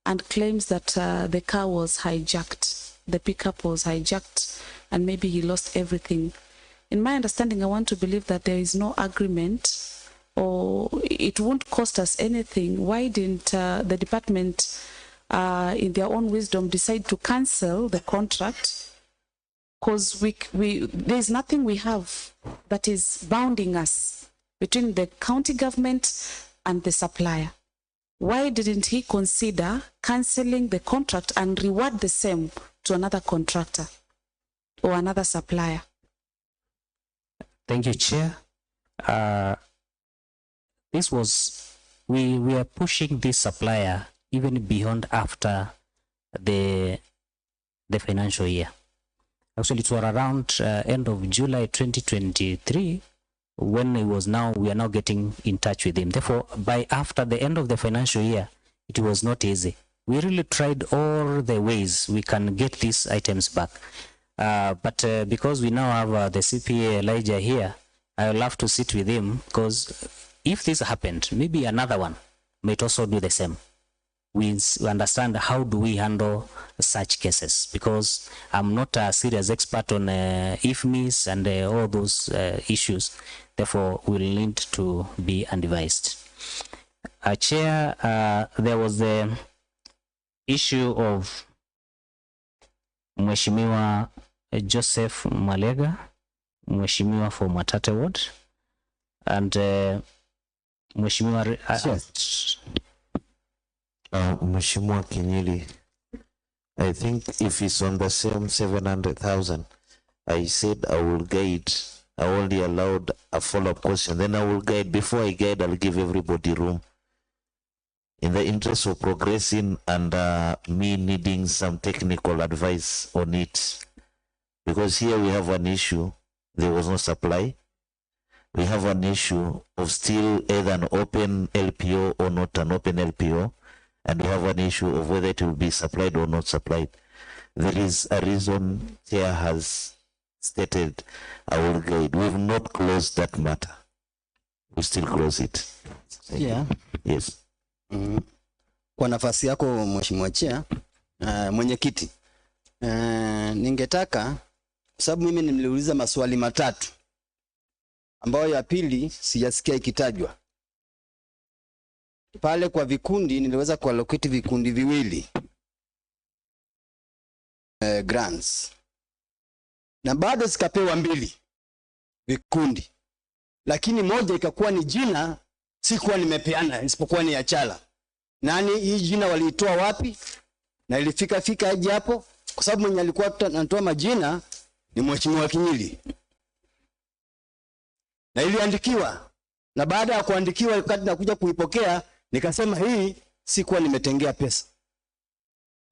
and claims that the car was hijacked, the pickup was hijacked, and maybe he lost everything. In my understanding, I want to believe that there is no agreement or it won't cost us anything. Why didn't the department, in their own wisdom, decide to cancel the contract? Because there's nothing we have that is bounding us between the county government and the supplier. Why didn't he consider cancelling the contract and reward the same to another contractor or another supplier? Thank you, Chair. This was, we are pushing this supplier even beyond after the financial year. Actually, it was around end of July 2023 when we are now getting in touch with him. Therefore, by after the end of the financial year, it was not easy. We really tried all the ways we can get these items back. But because we now have the CPA Elijah here, I will have to sit with him, because if this happened, maybe another one might also do the same. We understand how do we handle such cases, because I'm not a serious expert on IFMIS and all those issues. Therefore, we'll need to be advised. Chair, there was the issue of Mheshimiwa Joseph Malega, Mheshimiwa for Mwatate Ward, and Mheshimiwa Mheshimiwa Kinyili, I think if it's on the same 700,000, I said I will guide. I only allowed a follow-up question. Then I will guide. Before I guide, I'll give everybody room. In the interest of progressing and me needing some technical advice on it. Because here we have an issue. There was no supply. We have an issue of still either an open LPO or not an open LPO. And we have an issue of whether it will be supplied or not supplied. There is a reason Chair has stated I will guide. We have not closed that matter. We still close it. Yeah. Yes. Kwa nafasi yako Mheshimiwa Chair, mwenyekiti, ningetaka, sababu mimi nimeuliza maswali matatu ambayo ya pili sijasikia ikitajwa. Pale kwa vikundi niliweza kuallocate vikundi viwili grants, na bado zikapewa mbili vikundi, lakini moja ikakuwa ni jina sikuwa nimepeana, isipokuwa ni ya Chala. Nani hii jina waliitoa wapi na ilifika aje hapo? Kwa sababu mwenye alikuwa anatoa majina ni Mheshimiwa Kinyili, na iliandikiwa, na baada ya kuandikiwa, wakati nakuja kuipokea nikasema hii sikuwa nimetengea pesa.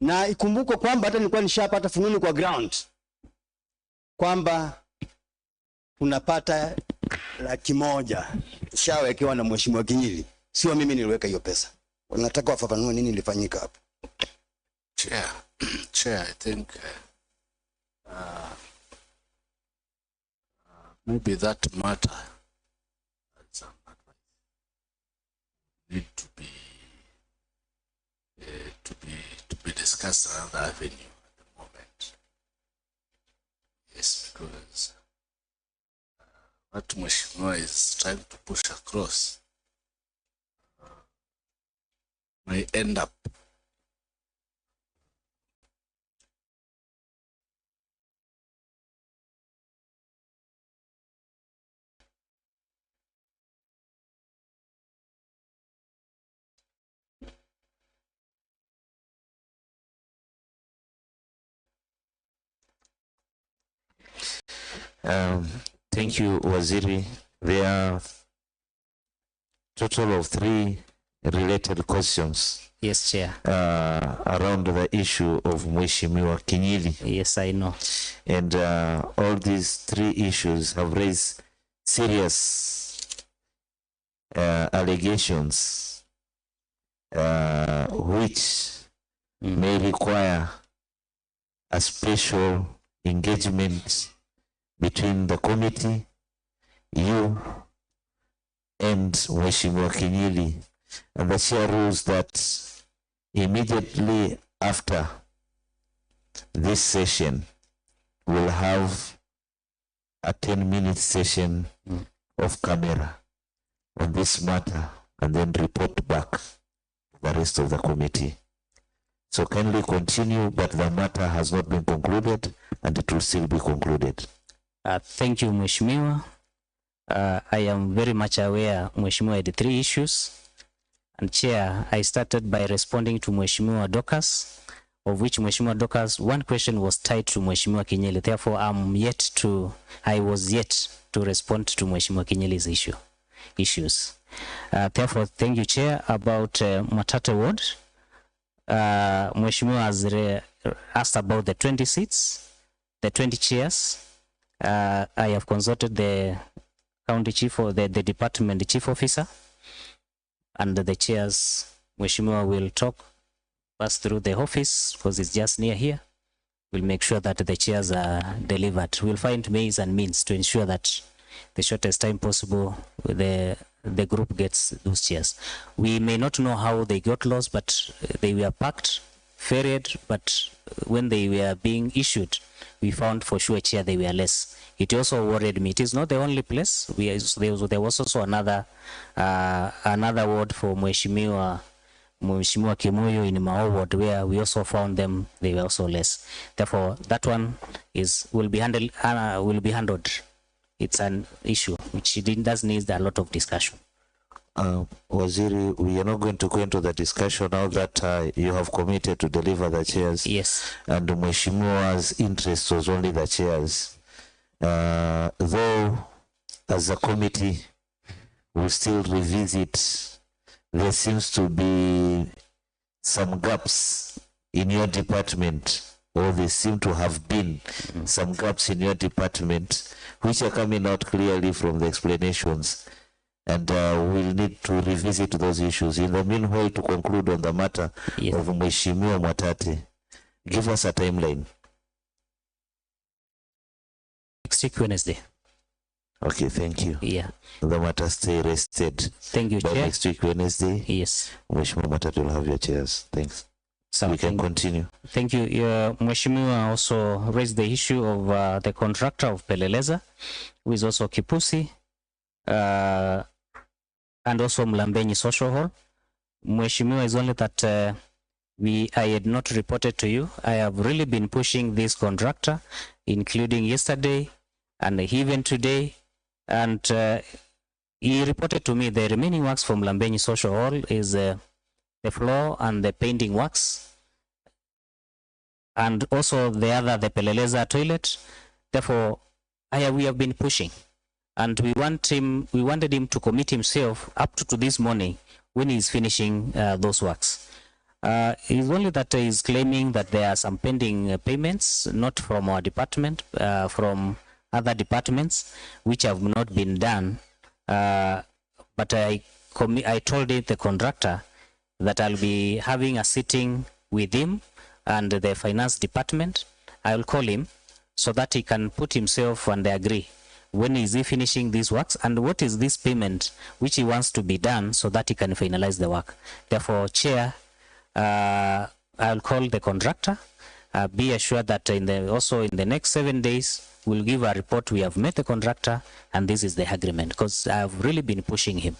Na ikumbuko kwamba hata nilikuwa nishapata fununu kwa ground kwamba unapata 100,000 shawekewa na Mheshimiwa Kinyili, sio mimi niliweka hiyo pesa. Wanataka wafafanue nini ilifanyika hapo. Chair, I think maybe that matter need to be discussed another avenue at the moment. Yes, because what Mheshimiwa is trying to push across may end up. Thank you, Waziri. There are total of 3 related questions. Yes, Chair. Around the issue of Mheshimiwa Kinyili. Yes, I know. And all these 3 issues have raised serious allegations which may require a special engagement between the committee, you, and Mheshimiwa Kinyili. And the chair rules that immediately after this session, we'll have a 10-minute session of camera on this matter and then report back to the rest of the committee. So kindly continue, but the matter has not been concluded and it will still be concluded. Thank you, Mheshimiwa. I am very much aware Mheshimiwa had 3 issues. And Chair, I started by responding to Mheshimiwa Dorcas, of which Mheshimiwa Dorcas, one question was tied to Mheshimiwa Kinyeli. Therefore, I was yet to respond to Mheshimiwa Kinyeli's issues. Therefore, thank you, Chair. About Matate Ward, Mheshimiwa has asked about the 20 seats, the 20 chairs. I have consulted the county chief or the department chief officer, and the chairs. Mheshimiwa will pass through the office because it's just near here. We'll make sure that the chairs are delivered. We'll find ways and means to ensure that the shortest time possible the group gets those chairs. We may not know how they got lost, but they were packed, ferried, but when they were being issued, we found for sure chair they were less. It also worried me. It is not the only place. There was also another ward for Mheshimiwa Kimoyo in Mao ward where we also found them. They were also less. Therefore, that one will be handled. It's an issue which does need a lot of discussion. Waziri, we are not going to go into the discussion now that you have committed to deliver the chairs. Yes. And Mheshimiwa's interest was only the chairs. Though, as a committee, we'll still revisit. There seems to be some gaps in your department, or there seem to have been some gaps in your department, which are coming out clearly from the explanations. And we'll need to revisit those issues. In the meanwhile, to conclude on the matter of Mheshimiwa Mwatate, give us a timeline. Next week, Wednesday. Okay, thank you. Yeah. The matter stay rested. Thank you, By Chair. next week, Wednesday, yes, Mheshimiwa Mwatate will have your chairs. Thanks. So we can continue. Thank you. Mheshimiwa also raised the issue of the contractor of Peleleza, who is also Kipusi, and also Mlambenyi Social Hall. Mheshimiwa, is only that I had not reported to you. I have really been pushing this contractor, including yesterday and even today, and he reported to me the remaining works from Mlambenyi Social Hall is the floor and the painting works, and also the Peleleza toilet. Therefore, we have been pushing, and we wanted him to commit himself up to this morning when he's finishing those works. It's only that he's claiming that there are some pending payments, not from our department, from other departments, which have not been done. But I told the contractor that I'll be having a sitting with him and the finance department. I'll call him so that he can put himself and agree when is he finishing these works and what is this payment which he wants to be done so that he can finalize the work. Therefore, Chair, I'll call the contractor. Be assured that also in the next 7 days, we'll give a report. We have met the contractor and this is the agreement, because I've really been pushing him.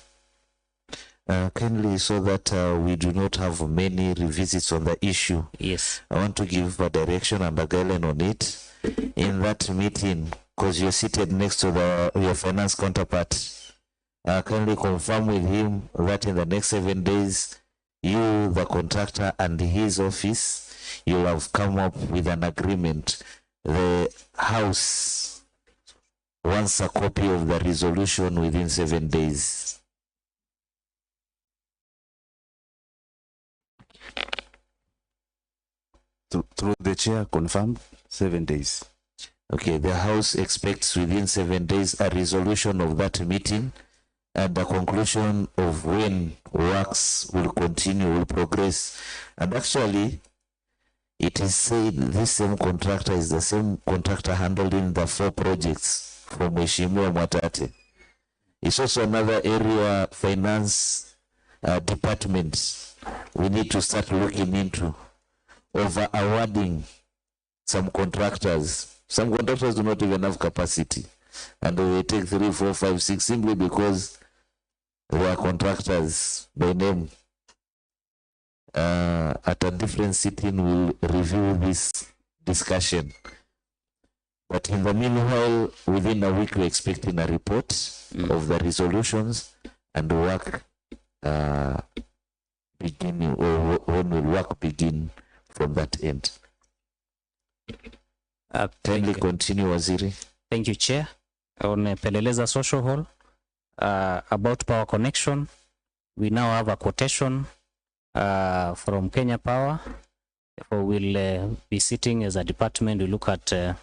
Kindly, so that we do not have many revisits on the issue. Yes. I want to give a direction and a guideline on it. In that meeting, because you're seated next to your finance counterpart, kindly confirm with him that in the next 7 days, you, the contractor, and his office, you'll have come up with an agreement. The House wants a copy of the resolution within 7 days. Through the chair, confirmed 7 days. Okay, the House expects within 7 days a resolution of that meeting and the conclusion of when works will continue, will progress. And actually, it is said this same contractor is the same contractor handling the 4 projects from Mheshimiwa Mwatate. It's also another area, finance department, we need to start looking into, over awarding some contractors. Some contractors do not even have capacity, and they take 3, 4, 5, 6 simply because they are contractors by name. At a different sitting, we'll review this discussion. But in the meanwhile, within a week, we're expecting a report of the resolutions and work beginning, or when will work begin from that end. Kindly continue, Waziri. Thank you, Chair. On Peleleza Social Hall, about power connection, we now have a quotation from Kenya Power. Therefore, we'll be sitting as a department, we look at the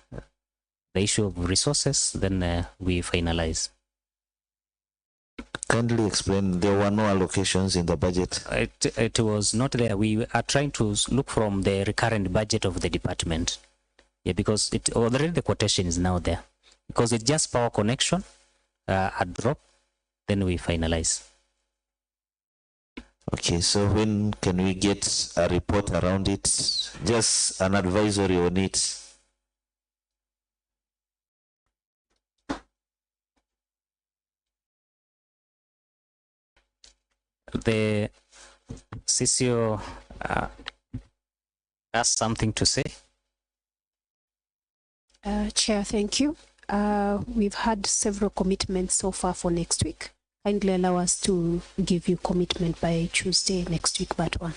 issue of resources, then we finalize. Kindly explain, there were no allocations in the budget. It was not there. We are trying to look from the recurrent budget of the department. Yeah, because it already the quotation is now there. Because it's just power connection, a drop, then we finalize. Okay, so when can we get a report around it? Just an advisory on it. The CCO has something to say. Chair, thank you. We've had several commitments so far for next week. Kindly allow us to give you commitment by Tuesday next week, but one.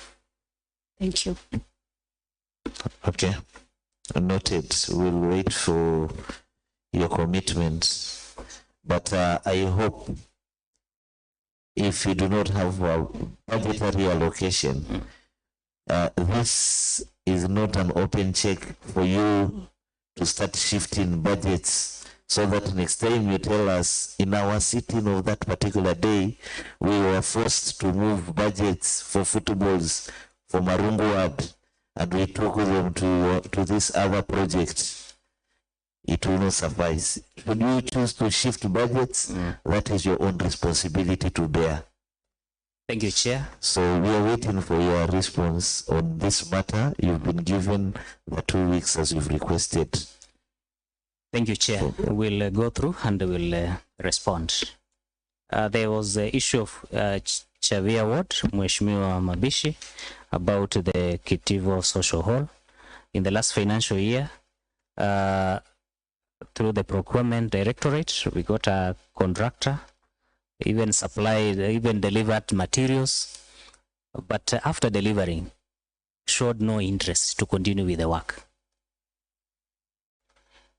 Thank you. Okay, noted. We'll wait for your commitment. But I hope if you do not have a budgetary allocation, this is not an open check for you to start shifting budgets, so that next time you tell us in our sitting of that particular day, we were forced to move budgets for footballs from Marungu Ward and we took them to this other project. It will not suffice. Should you choose to shift budgets, that is your own responsibility to bear. Thank you, Chair. So we are waiting for your response on this matter. You've been given the 2 weeks as you've requested. Thank you, Chair. We'll go through and we'll respond. There was the issue of Chavia Ward, Mheshimiwa Mabishi, about the Kitivo Social Hall. In the last financial year, through the procurement directorate, we got a contractor, even supplied, even delivered materials, but after delivering, showed no interest to continue with the work.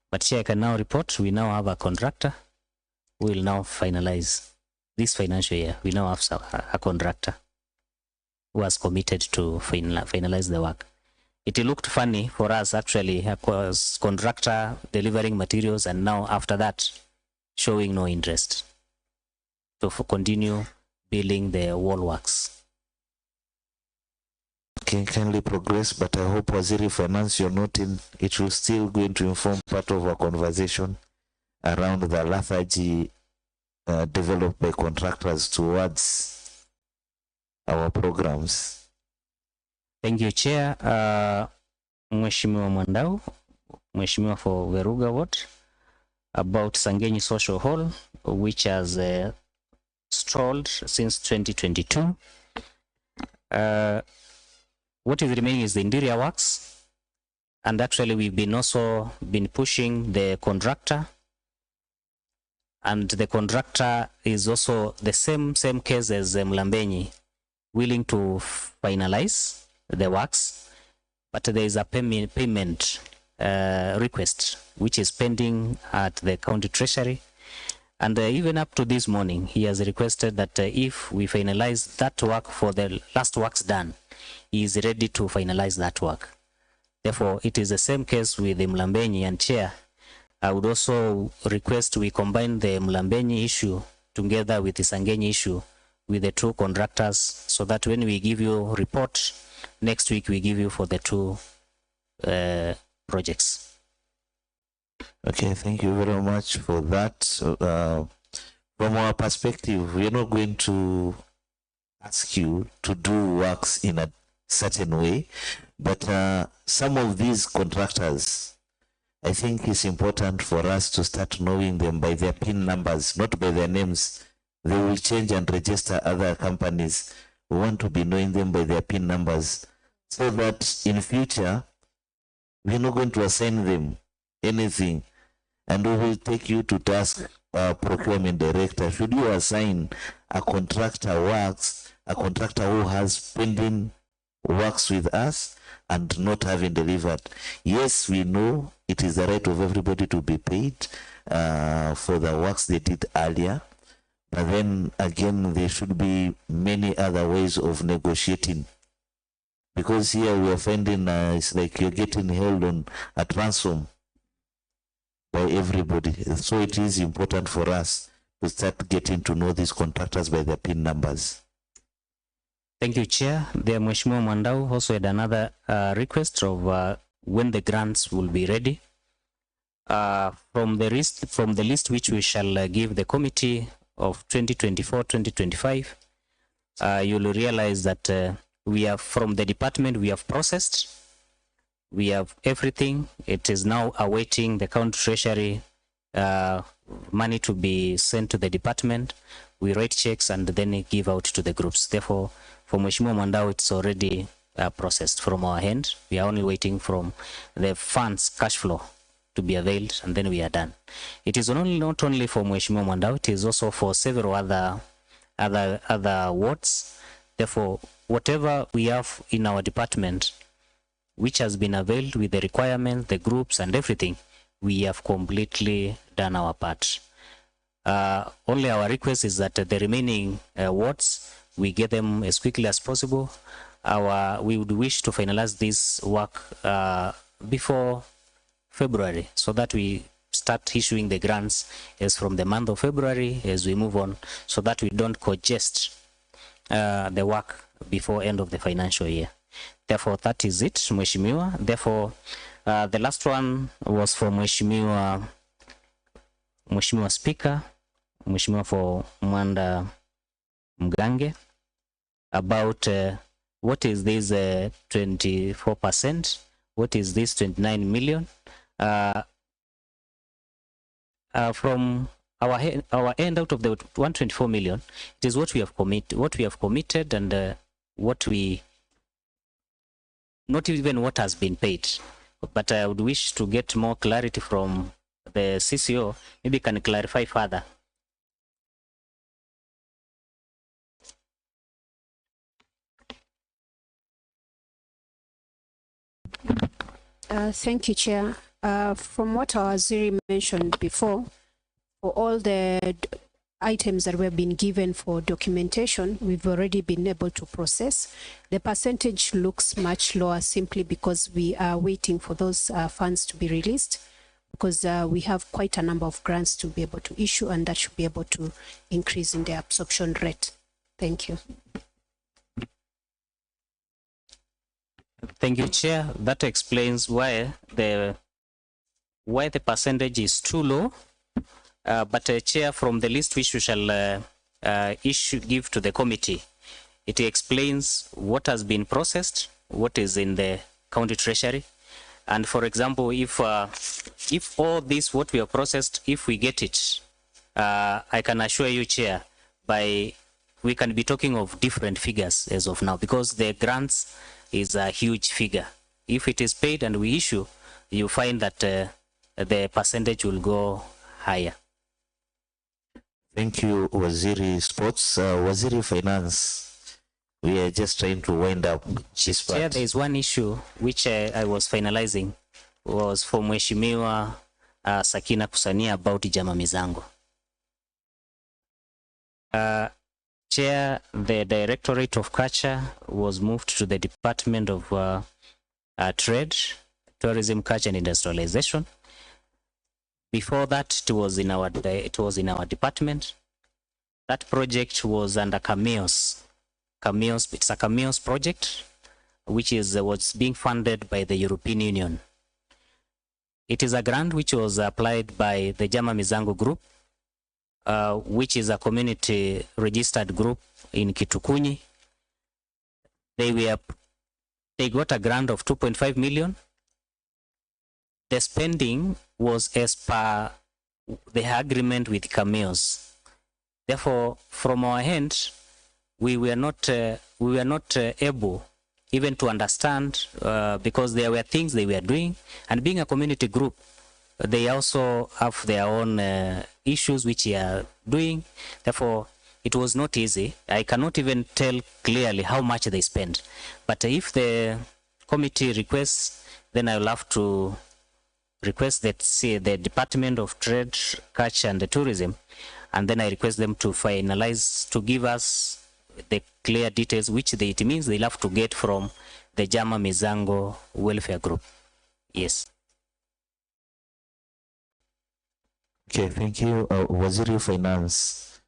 But here I can now report, we now have a contractor who will now finalize this financial year. We now have a contractor who has committed to finalize the work. It looked funny for us actually, because contractor delivering materials and now after that showing no interest to continue building the wall works. Okay, kindly progress, but I hope Waziri Finance, you're not in, it will still going to inform part of our conversation around the lethargy developed by contractors towards our programs. Thank you, Chair. Mheshimiwa Mwandau, Mheshimiwa for Veruga Ward, about Sangenyi Social Hall, which has stalled since 2022. What is remaining is the interior works. And actually, we've been also been pushing the contractor. And the contractor is also the same case as Mlambenyi, willing to finalize the works, but there is a payment request which is pending at the county treasury. And even up to this morning, he has requested that if we finalize that work for the last works done, he is ready to finalize that work. Therefore, it is the same case with the Mlambenyi. And Chair, I would also request we combine the Mlambenyi issue together with the Sangenyi issue with the two contractors, so that when we give you report next week, we give you for the two projects. Okay, thank you very much for that. From our perspective, we're not going to ask you to do works in a certain way, but some of these contractors, I think it's important for us to start knowing them by their PIN numbers, not by their names. They will change and register other companies. We want to be knowing them by their PIN numbers, so that in future, we're not going to assign them anything. And we will take you to task, procurement director. Should you assign a contractor works, a contractor who has pending works with us and not having delivered? Yes, we know it is the right of everybody to be paid for the works they did earlier. But then again, there should be many other ways of negotiating. Because here we are finding it's like you're getting held on a ransom by everybody. So it is important for us to start getting to know these contractors by their PIN numbers. Thank you, Chair. The Mheshimiwa Mwandau also had another request of when the grants will be ready. From the list which we shall give the committee of 2024-2025, you'll realize that we have, from the department, we have processed. We have everything. It is now awaiting the county treasury money to be sent to the department. We write checks and then give out to the groups. Therefore, for Mheshimiwa Mwandau, it's already processed from our end. We are only waiting from the funds, cash flow, to be availed, and then we are done. It is not only for Mheshimiwa Mwandau, it is also for several other wards. Therefore, whatever we have in our department, which has been availed with the requirements, the groups and everything, we have completely done our part. Only our request is that the remaining wards, we get them as quickly as possible. We would wish to finalize this work before February, so that we start issuing the grants as from the month of February as we move on, so that we don't congest the work before end of the financial year. Therefore, that is it, Mheshimiwa. Therefore, the last one was for Mheshimiwa Speaker, Mheshimiwa for Mwanda Mgange, about what is this 24%? What is this 29 million? From our end, out of the 124 million, it is what we have committed, and what we, not even what has been paid. But I would wish to get more clarity from the CCO. Maybe can clarify further. Thank you, Chair. From what our Waziri mentioned before, for all the items that were been given for documentation, we've already been able to process. The percentage looks much lower simply because we are waiting for those funds to be released, because we have quite a number of grants to be able to issue, and that should be able to increase in the absorption rate. Thank you. Thank you, Chair. That explains why the percentage is too low. But Chair, from the list which we shall give to the committee, it explains what has been processed, what is in the county treasury, and for example, if all this what we have processed, if we get it, I can assure you, Chair, we can be talking of different figures as of now, because the grants is a huge figure. If it is paid and we issue, you find that the percentage will go higher. Thank you, Waziri Sports. Waziri Finance, we are just trying to wind up this part. Yeah, there is one issue which I was finalizing, was for Mheshimiwa Sakina Kusania about Jama Mizango. Chair, the Directorate of Culture was moved to the Department of Trade, Tourism, Culture and Industrialization. Before that, it was in our department. That project was under Cameos. It's a Cameos project, which is was being funded by the European Union. It is a grant which was applied by the Jama Mizango Group, which is a community registered group in Kitukunyi. They got a grant of 2.5 million. The spending was as per the agreement with Cameos. Therefore, from our end, we were not able even to understand, because there were things they were doing, and being a community group, they also have their own issues which they are doing. Therefore, it was not easy. I cannot even tell clearly how much they spent. But if the committee requests, then I will have to request that the Department of Trade, Culture and Tourism, and then I request them to finalize, to give us the clear details, which it means they'll have to get from the Jama Mizango Welfare Group. Yes. Okay, thank you. Waziri Finance,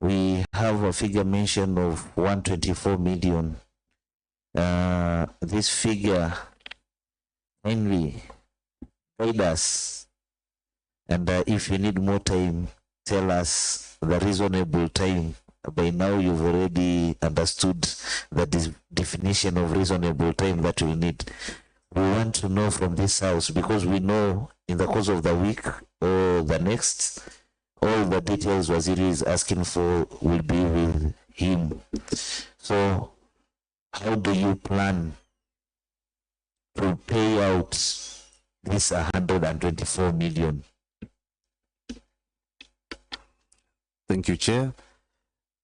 we have a figure mention of 124 million. This figure, Henry, guide us, and if you need more time, tell us the reasonable time. By now you've already understood the definition of reasonable time that we need. We want to know from this house, because we know in the course of the week or the next, all the details Waziri is asking for will be with him. So how do you plan to pay out this 124 million? Thank you, Chair.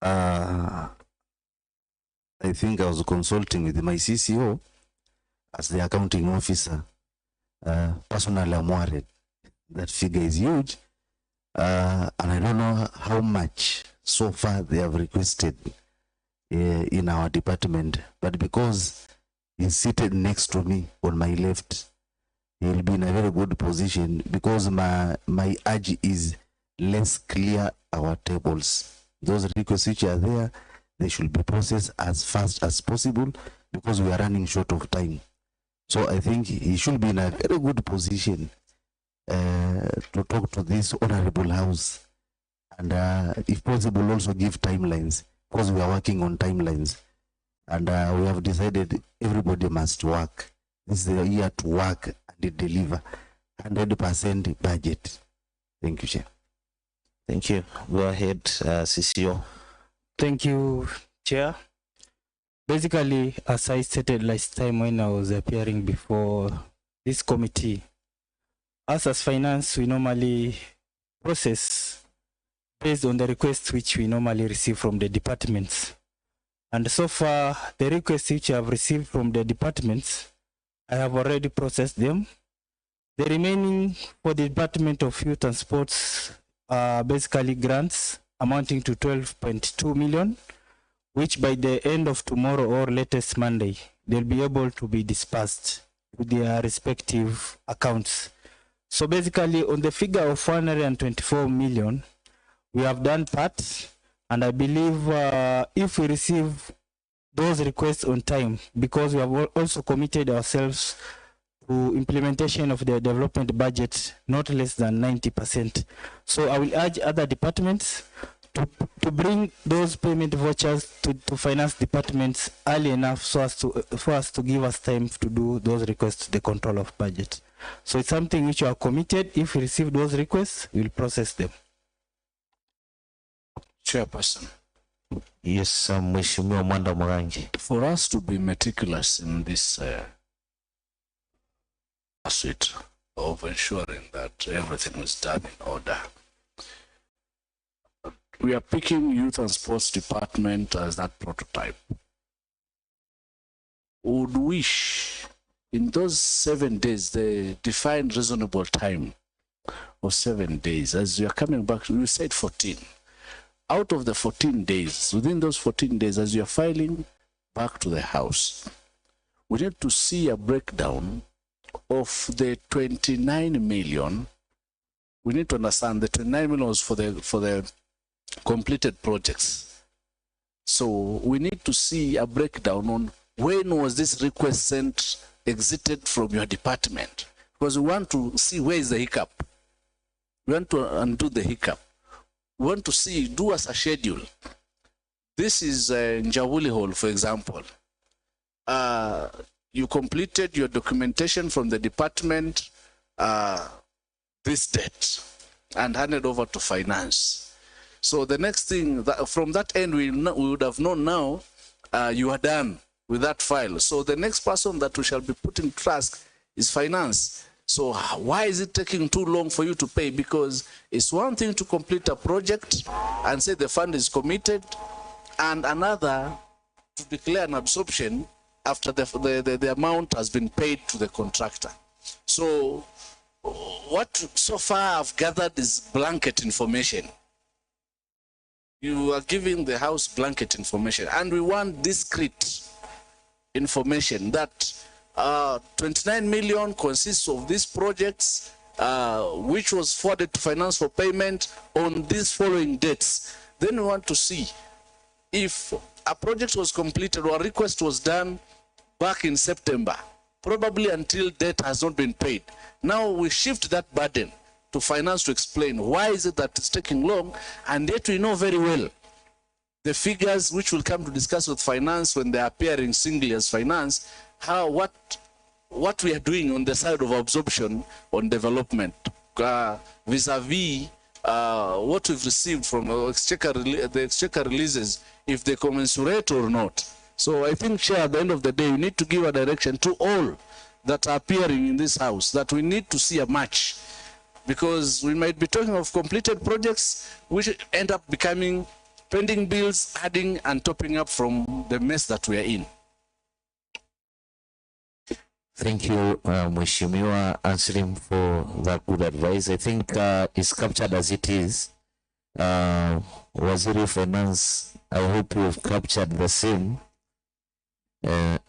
I think I was consulting with my CCO as the accounting officer. Personally, I'm worried. That figure is huge. And I don't know how much so far they have requested in our department. But because he's seated next to me on my left, he'll be in a very good position, because my urge is, let's clear our tables. Those requests which are there, they should be processed as fast as possible, because we are running short of time. So I think he should be in a very good position to talk to this honorable house, and if possible also give timelines, because we are working on timelines, and we have decided everybody must work. This is the year to work and deliver 100% budget. Thank you, Chair. Thank you. Go ahead, CCO. Thank you, Chair. Basically, as I stated last time when I was appearing before this committee, us as finance, we normally process based on the requests which we normally receive from the departments. And so far, the requests which I have received from the departments, I have already processed them. The remaining for the Department of Youth and Sports are basically grants amounting to 12.2 million, which by the end of tomorrow or latest Monday, they'll be able to be dispersed to their respective accounts. So basically on the figure of 124 million, we have done part, and I believe if we receive those requests on time, because we have also committed ourselves to implementation of the development budget, not less than 90%. So I will urge other departments to bring those payment vouchers to finance departments early enough so as for us to give us time to do those requests to the control of budget. So it's something which we are committed. If we receive those requests, we'll process them. Chairperson. Yes, Mheshimiwa Mwanda Mwangi. For us to be meticulous in this pursuit of ensuring that everything is done in order, we are picking Youth and Sports Department as that prototype. Would wish in those 7 days, the defined reasonable time of 7 days, as you are coming back, you said 14. Out of the 14 days, within those 14 days, as you are filing back to the House, we need to see a breakdown of the 29 million. We need to understand the 29 million was for the completed projects. So we need to see a breakdown on when was this request sent, exited from your department, because we want to see where is the hiccup. We want to undo the hiccup. We want to see, do us a schedule. This is Njawuli Hall, for example. You completed your documentation from the department this date and handed over to finance. So the next thing, from that end, we would have known now you are done with that file. So the next person that we shall be putting task is finance. So why is it taking too long for you to pay? Because it's one thing to complete a project and say the fund is committed, and another to declare an absorption after the amount has been paid to the contractor. So what so far I've gathered is blanket information. You are giving the House blanket information, and we want discrete information that 29 million consists of these projects, which was forwarded to finance for payment on these following dates. Then we want to see if a project was completed or a request was done back in September, probably until debt has not been paid. Now we shift that burden to finance to explain why is it that it's taking long, and yet we know very well the figures which will come to discuss with finance when they are appearing singly as finance, what we are doing on the side of absorption on development vis-a-vis what we've received from the exchequer releases, if they commensurate or not. So I think, Chair, at the end of the day, we need to give a direction to all that are appearing in this House that we need to see a match, because we might be talking of completed projects which end up becoming pending bills, adding and topping up from the mess that we are in. Thank you, Mheshimiwa Anslim, for that good advice. I think it's captured as it is. Waziri of Finance, I hope you've captured the same. And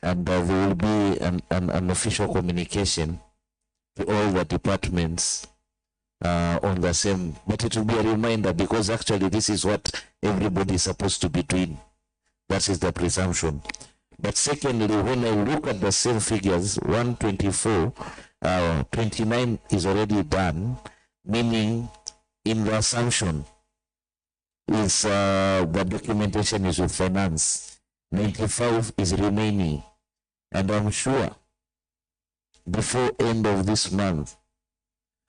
there will be an official communication to all the departments on the same, but it will be a reminder, because actually this is what everybody is supposed to be doing. That is the presumption. But secondly, when I look at the same figures, 124, 29 is already done, meaning in the assumption is the documentation is with finance, 95 is remaining, and I'm sure before end of this month,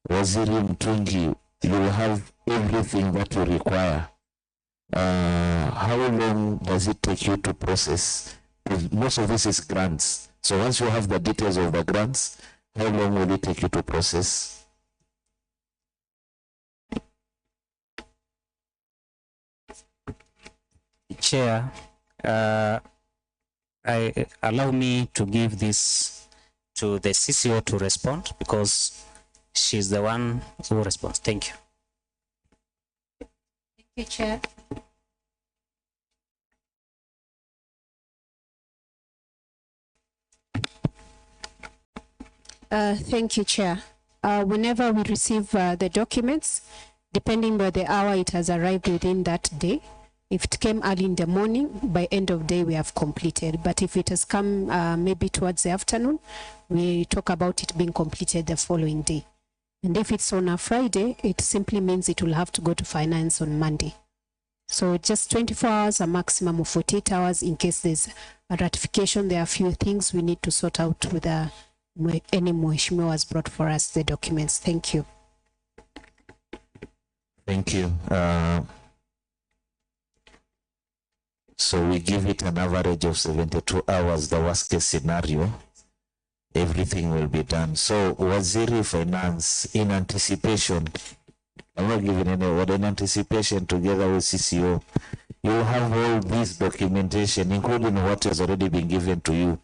Waziri Mtungi, you will have everything that you require. How long does it take you to process? Most of this is grants. So once you have the details of the grants, how long will it take you to process? Chair, allow me to give this to the CCO to respond, because she's the one who responds. Thank you. Thank you, Chair. Thank you, Chair. Whenever we receive the documents, depending by the hour it has arrived within that day, if it came early in the morning, by end of day we have completed. But if it has come maybe towards the afternoon, we talk about it being completed the following day. And if it's on a Friday, it simply means it will have to go to finance on Monday. So just 24 hours, a maximum of 48 hours in case there's a ratification. There are a few things we need to sort out with any Mheshimiwa has brought for us the documents. Thank you. Thank you. So we give it an average of 72 hours, the worst case scenario. Everything will be done. So Waziri Finance, in anticipation, I'm not giving any word, in anticipation together with CCO, you will have all this documentation, including what has already been given to you,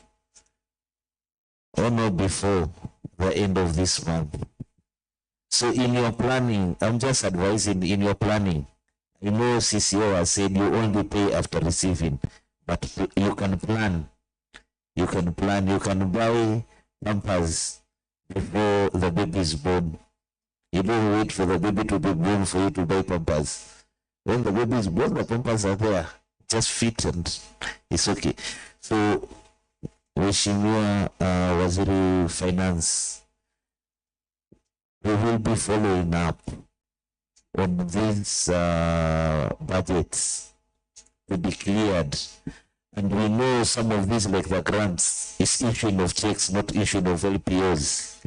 or not before the end of this month. So in your planning, I'm just advising in your planning, you know CCO has said you only pay after receiving, but you can plan. You can plan, you can buy pampers before the baby is born. You don't wait for the baby to be born for you to buy pampers. When the baby is born, the pampers are there. Just fit and it's okay. So, Mheshimiwa Waziri Finance, we will be following up on these budgets to be cleared. And we know some of these, like the grants, is issuing of checks, not issuing of LPOs.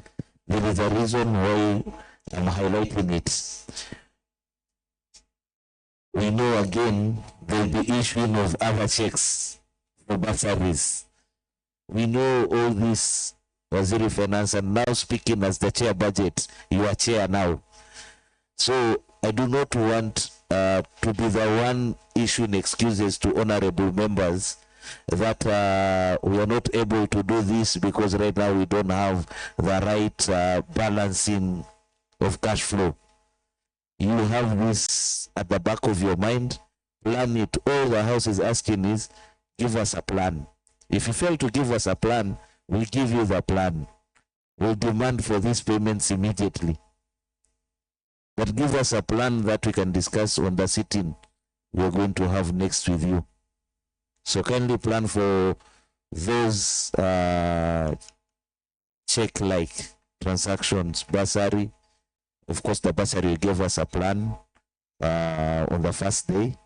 There is a reason why I'm highlighting it. We know again, there will be issuing of other checks for bursaries. We know all this, Waziri Finance, and now speaking as the chair budget, you are chair now. So I do not want to be the one issuing excuses to honorable members that we are not able to do this because right now we don't have the right balancing of cash flow. You have this at the back of your mind, plan it. All the House is asking is, give us a plan. If you fail to give us a plan, we'll give you the plan. We'll demand for these payments immediately. But give us a plan that we can discuss on the sitting we're going to have next with you. So kindly plan for those check-like transactions, bursary. Of course, the bursary gave us a plan on the first day.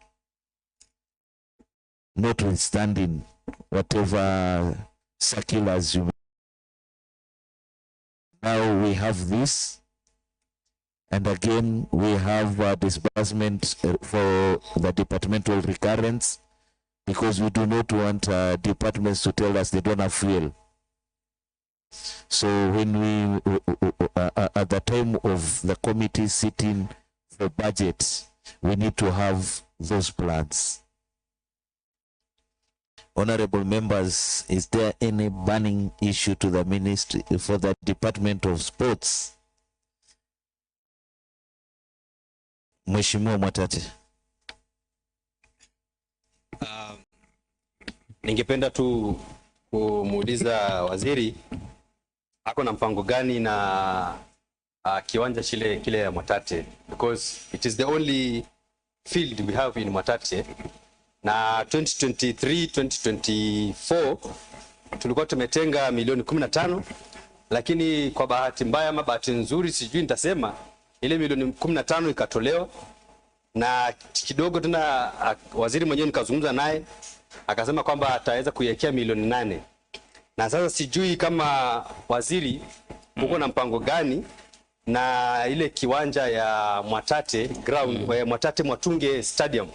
Notwithstanding whatever circulars you now we have this. And again, we have disbursement for the departmental recurrence because we do not want departments to tell us they don't have fuel. So when we, at the time of the committee sitting for budget, we need to have those plans. Honorable members, is there any burning issue to the ministry for the Department of Sports? Mheshimiwa Mwatate. Ningependa tu kumuuliza waziri ako na mpango gani na kiwanja kile ya Mwatate, because it is the only field we have in Mwatate. Na 2023-2024 tulikuwa tumetenga milioni 15, lakini kwa bahati mbaya ama bahati nzuri sijui nitasema, ile milioni 15 ikatolewa na kidogo tena waziri mwenyewe nikazungumza naye akasema kwamba ataweza kuiwekea milioni 8. Na sasa sijui kama waziri uko na mpango gani na ile kiwanja ya Mwatate ground, Mwatate Mwatunge Stadium,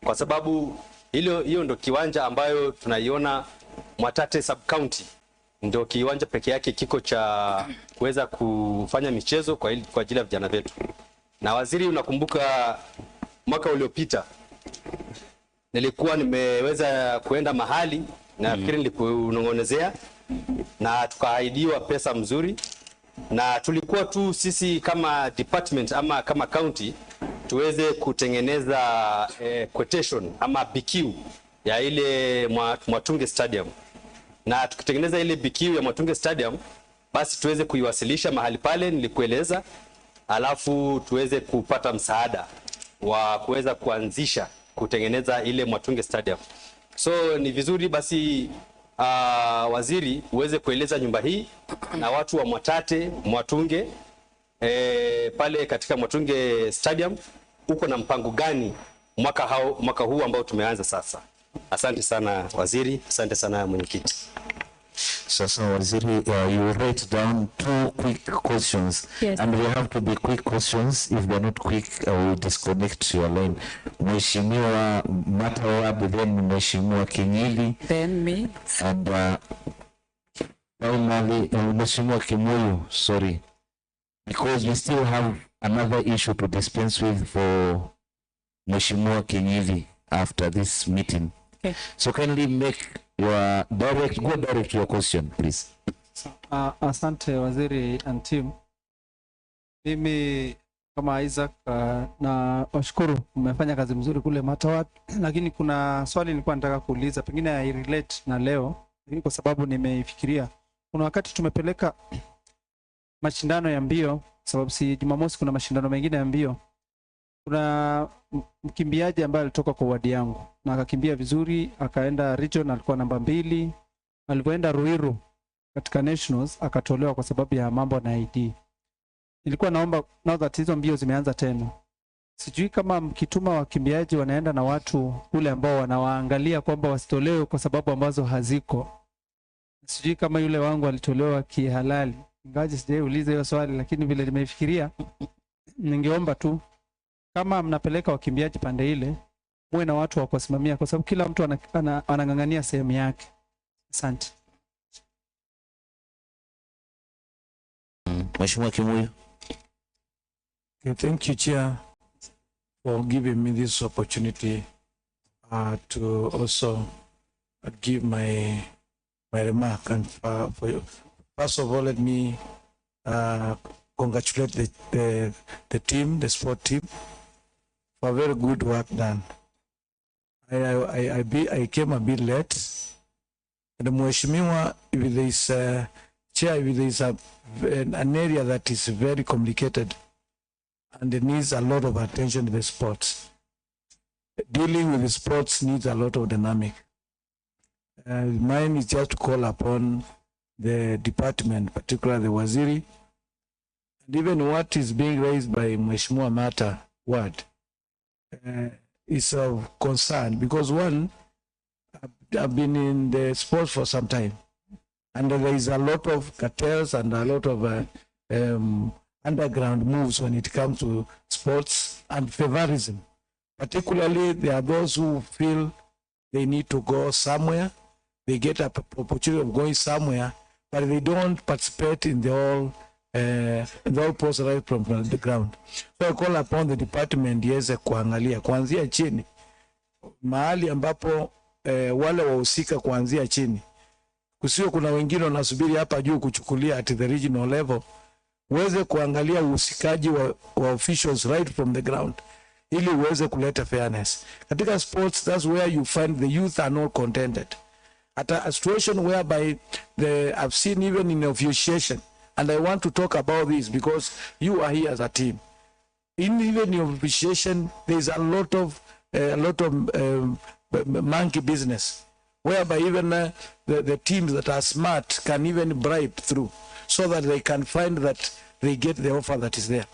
kwa sababu hiyo ndo kiwanja ambayo tunaiona Mwatate sub county ndio kiwanja peke yake kiko cha kuweza kufanya michezo kwa ajili ya vijana wetu. Na waziri, unakumbuka mwaka uliopita nilikuwa nimeweza kuenda mahali na nafikiri nilikunong'onezea na tukaahidiwa pesa mzuri, na tulikuwa tu sisi kama department ama kama county tuweze kutengeneza quotation ama BQ ya ile Mwatunge Stadium. Na tukitengeneza ile BQ ya Mwatunge Stadium, basi tuweze kuiwasilisha mahali pale nilikueleza, alafu tuweze kupata msaada wa kuweza kuanzisha kutengeneza ile Mwatunge Stadium. So ni vizuri basi waziri uweze kueleza nyumba hii na watu wa Mwatate Mwatunge pale katika Mwatunge Stadium uko na mpango gani mwaka huu ambao tumeanza sasa. Asante sana waziri, asante sana mwenyekiti. Sasa Waziri, you write down 2 quick questions. Yes. And they have to be quick questions. If they're not quick, I will disconnect your line. Mheshimiwa Matawab, then Mheshimiwa Kinyili. Then me. And finally, Mheshimiwa Kimuyu, sorry. Because we still have another issue to dispense with for Mheshimiwa Kinyili after this meeting. Okay. So kindly make your go direct to your question, please. Asante Waziri and team. Mimi kama Isaac na washukuru mmefanya kazi mzuri kule Matawat, lakini kuna swali nilikuwa nataka kuuliza, pengine I relate na leo, lakini kwa sababu nimeifikiria. Kuna wakati tumepeleka mashindano ya mbio, sababu si Jumamosi kuna mashindano mengine ya mbio. Kuna mkimbiaji ambaye alitoka kwa wadi yangu na akakimbia vizuri, akaenda region, alikuwa namba 2. Alipoenda Ruiru katika nationals akatolewa kwa sababu ya mambo na ID. Nilikuwa naomba now that hizo mbio zimeanza tena, sijui kama mkituma wakimbiaji wanaenda na watu kule ambao wanawaangalia kwamba wasitolewe kwa sababu ambazo haziko. Sijui kama yule wangu alitolewa kihalali, ingawaje sijauliza hiyo swali, lakini vile nimeifikiria ningeomba tu kama mnapeleka wakimbiaji pande ile, muwe na watu wa kusimamia, kwa sababu kila mtu anang'ang'ania sehemu yake. Asante. Mheshimiwa Kimuyu. Okay, thank you, Chair, for giving me this opportunity to also give my remark. And for you, first of all, let me congratulate the team, the sport team, for very good work done. I came a bit late, and Mheshimiwa, if there is Chair, if there is an area that is very complicated and it needs a lot of attention to the sports, dealing with the sports needs a lot of dynamic. Mine is just to call upon the department, particularly the Waziri, and even what is being raised by Mheshimiwa Mata word is of concern, because one, I've been in the sports for some time, and there is a lot of cartels and a lot of underground moves when it comes to sports and favorism. Particularly, there are those who feel they need to go somewhere, they get an opportunity of going somewhere, but they don't participate in the whole process right from the ground. So I call upon the department iweze kuangalia kuanzia chini mahali ambapo wale wahusika kuanzia chini, kusio kuna wengine wanasubiri hapa juu kuchukulia at the regional level, uweze kuangalia uhusikaji wa officials right from the ground ili uweze kuleta fairness. Katika sports, that's where you find the youth are not contented. At a situation whereby I've seen even in officiation, and I want to talk about this because you are here as a team. Even in officiation, there's a lot of monkey business, whereby even the teams that are smart can even bribe through, so that they can find that they get the offer that is there.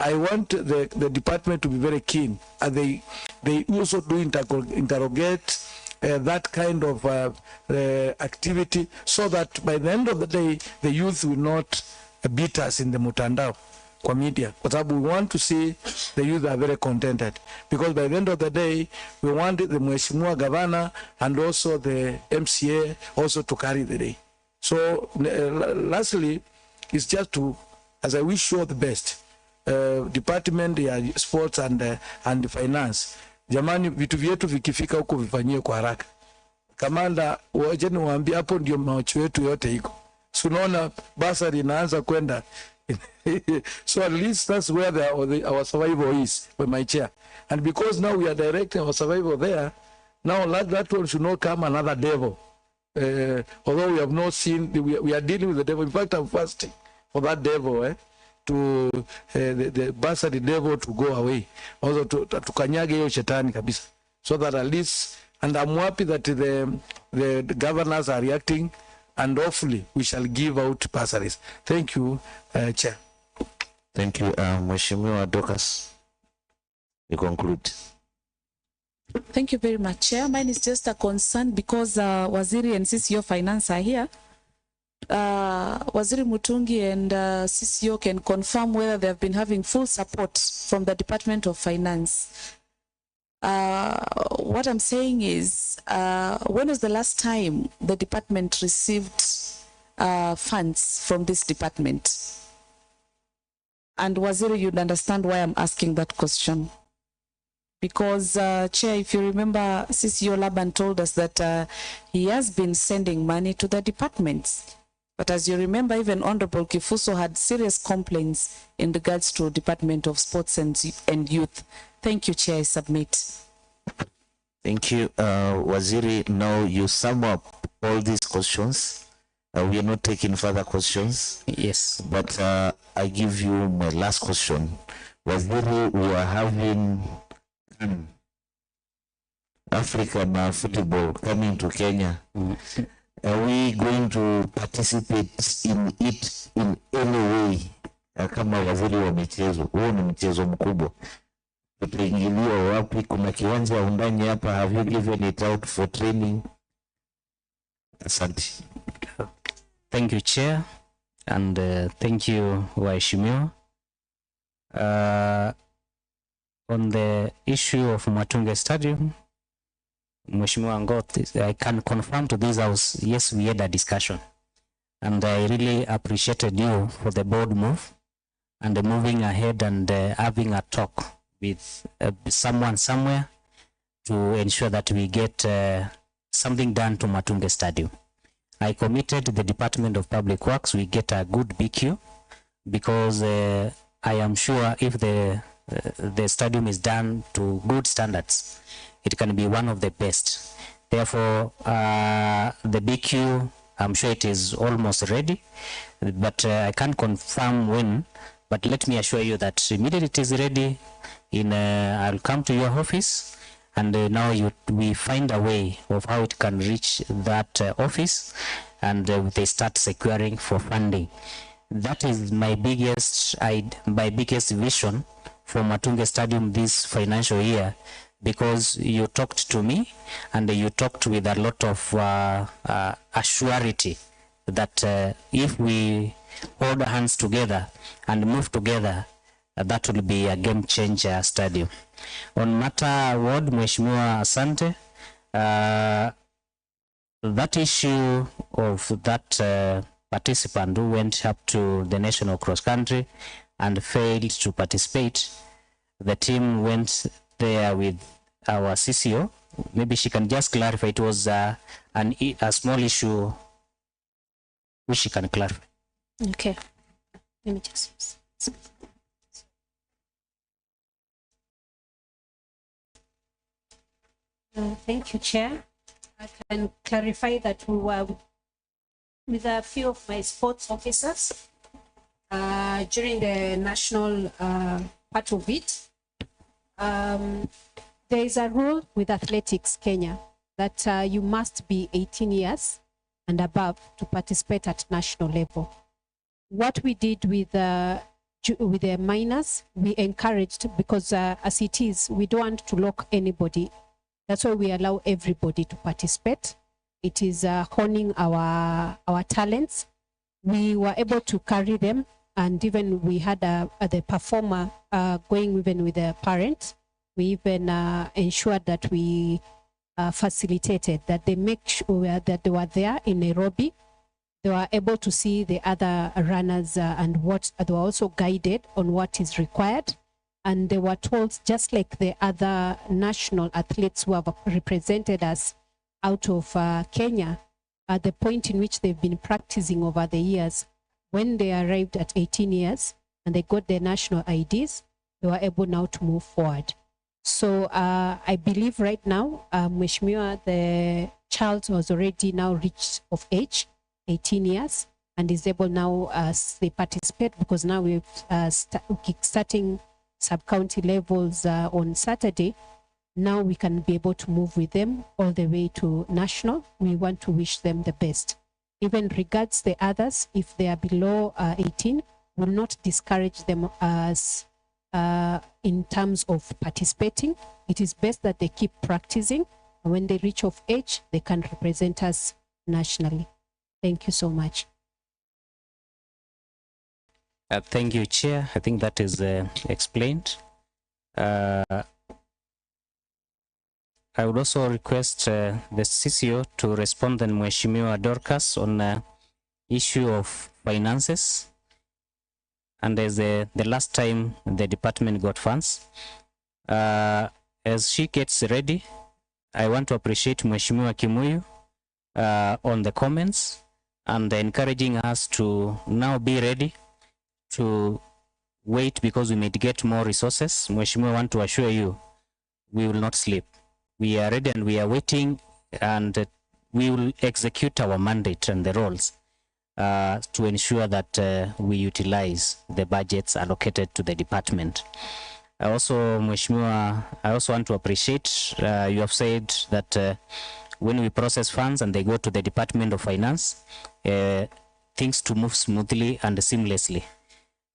I want the department to be very keen, and they also do interrogate that kind of activity, so that by the end of the day, the youth will not beat us in the mutandao kwa media, because we want to see the youth are very contented, because by the end of the day, we want the Mheshimiwa Governor and also the MCA also to carry the day. So lastly, it's just to, as I wish you all the best, department ya sports and finance, jamani, vitu vyetu vikifika huko vifanyie kwa haraka. Kamanda, waje niwaambie hapo ndio macho yetu yote iko. So unaona basari inaanza kwenda so at least that's where our survival is, with my chair. And because now we are directing our survival there, now that one should not come another devil. Although we have not seen, we are dealing with the devil. In fact, I'm fasting for that devil, to the bastard devil to go away. Also to kanyage hiyo shetani kabisa. So that at least, and I'm happy that the governors are reacting, and hopefully we shall give out bursaries. Thank you, Chair. Thank you, Mheshimiwa Dorcas. You conclude. Thank you very much, Chair. Mine is just a concern because Waziri and since your finance are here, Waziri Mutungi and CCO can confirm whether they have been having full support from the Department of Finance. What I'm saying is, when was the last time the department received funds from this department? And Waziri, you'd understand why I'm asking that question. Because, Chair, if you remember, CCO Laban told us that he has been sending money to the departments. But as you remember, even Honorable Kifuso had serious complaints in regards to Department of Sports and Youth. Thank you, Chair. I submit. Thank you, Waziri. Now you sum up all these questions. We are not taking further questions. Yes. But I give you my last question. Waziri, we are having African football coming to Kenya. Are we going to participate in it in any way? Kama waziri wa michezo, huo ni mchezo mkubwa. Tutaingiliwa wapi? Kuna kiwanja undani hapa. Have you given it out for training? Asante. Thank you, Chair, and thank you, Waheshimiwa. On the issue of Matunge Stadium, Mheshimiwa Ngoth, I can confirm to this house, yes, we had a discussion. And I really appreciated you for the bold move and moving ahead and having a talk with someone somewhere to ensure that we get something done to Matunge Stadium. I committed the Department of Public Works, we get a good BQ, because I am sure if the stadium is done to good standards, it can be one of the best. Therefore, the BQ, I'm sure it is almost ready, but I can't confirm when, but let me assure you that immediately it is ready, I'll come to your office, and now we find a way of how it can reach that office, and they start securing for funding. That is my biggest vision for Matunge Stadium this financial year, because you talked to me and you talked with a lot of assurity that if we hold hands together and move together, that will be a game changer stadium. On matter ward, Mheshimiwa Asante, that issue of that participant who went up to the national cross country and failed to participate, the team went there with our CCO. Maybe she can just clarify. It was a small issue which she can clarify. Okay. Let me just. Thank you, Chair. I can clarify that we were with a few of my sports officers during the national part of it. There is a rule with Athletics Kenya that you must be 18 years and above to participate at national level. What we did with the minors, we encouraged, because as it is, we don't want to lock anybody. That's why we allow everybody to participate. It is honing our talents. We were able to carry them, and even we had the performer going even with the parent. We even ensured that we facilitated that they make sure that they were there in Nairobi. They were able to see the other runners and what they were also guided on what is required. And they were told, just like the other national athletes who have represented us out of Kenya, at the point in which they've been practicing over the years, when they arrived at 18 years and they got their national IDs, they were able now to move forward. So I believe right now, Mheshimiwa, the child was already now reached of age, 18 years, and is able now as they participate, because now we're starting sub-county levels on Saturday. Now we can be able to move with them all the way to national. We want to wish them the best. Even regards the others, if they are below 18, will not discourage them as in terms of participating. It is best that they keep practicing, and when they reach of age, they can represent us nationally. Thank you so much. Thank you, Chair. I think that is explained. I would also request the CCO to respond then Mheshimiwa Dorcas on issue of finances. And as the last time the department got funds, as she gets ready, I want to appreciate Mheshimiwa Kimuyu on the comments and encouraging us to now be ready to wait because we may get more resources. Mheshimiwa, I want to assure you, we will not sleep. We are ready and we are waiting, and we will execute our mandate and the roles to ensure that we utilize the budgets allocated to the department. Also, Mheshimiwa, I also want to appreciate, you have said that when we process funds and they go to the Department of Finance, things to move smoothly and seamlessly.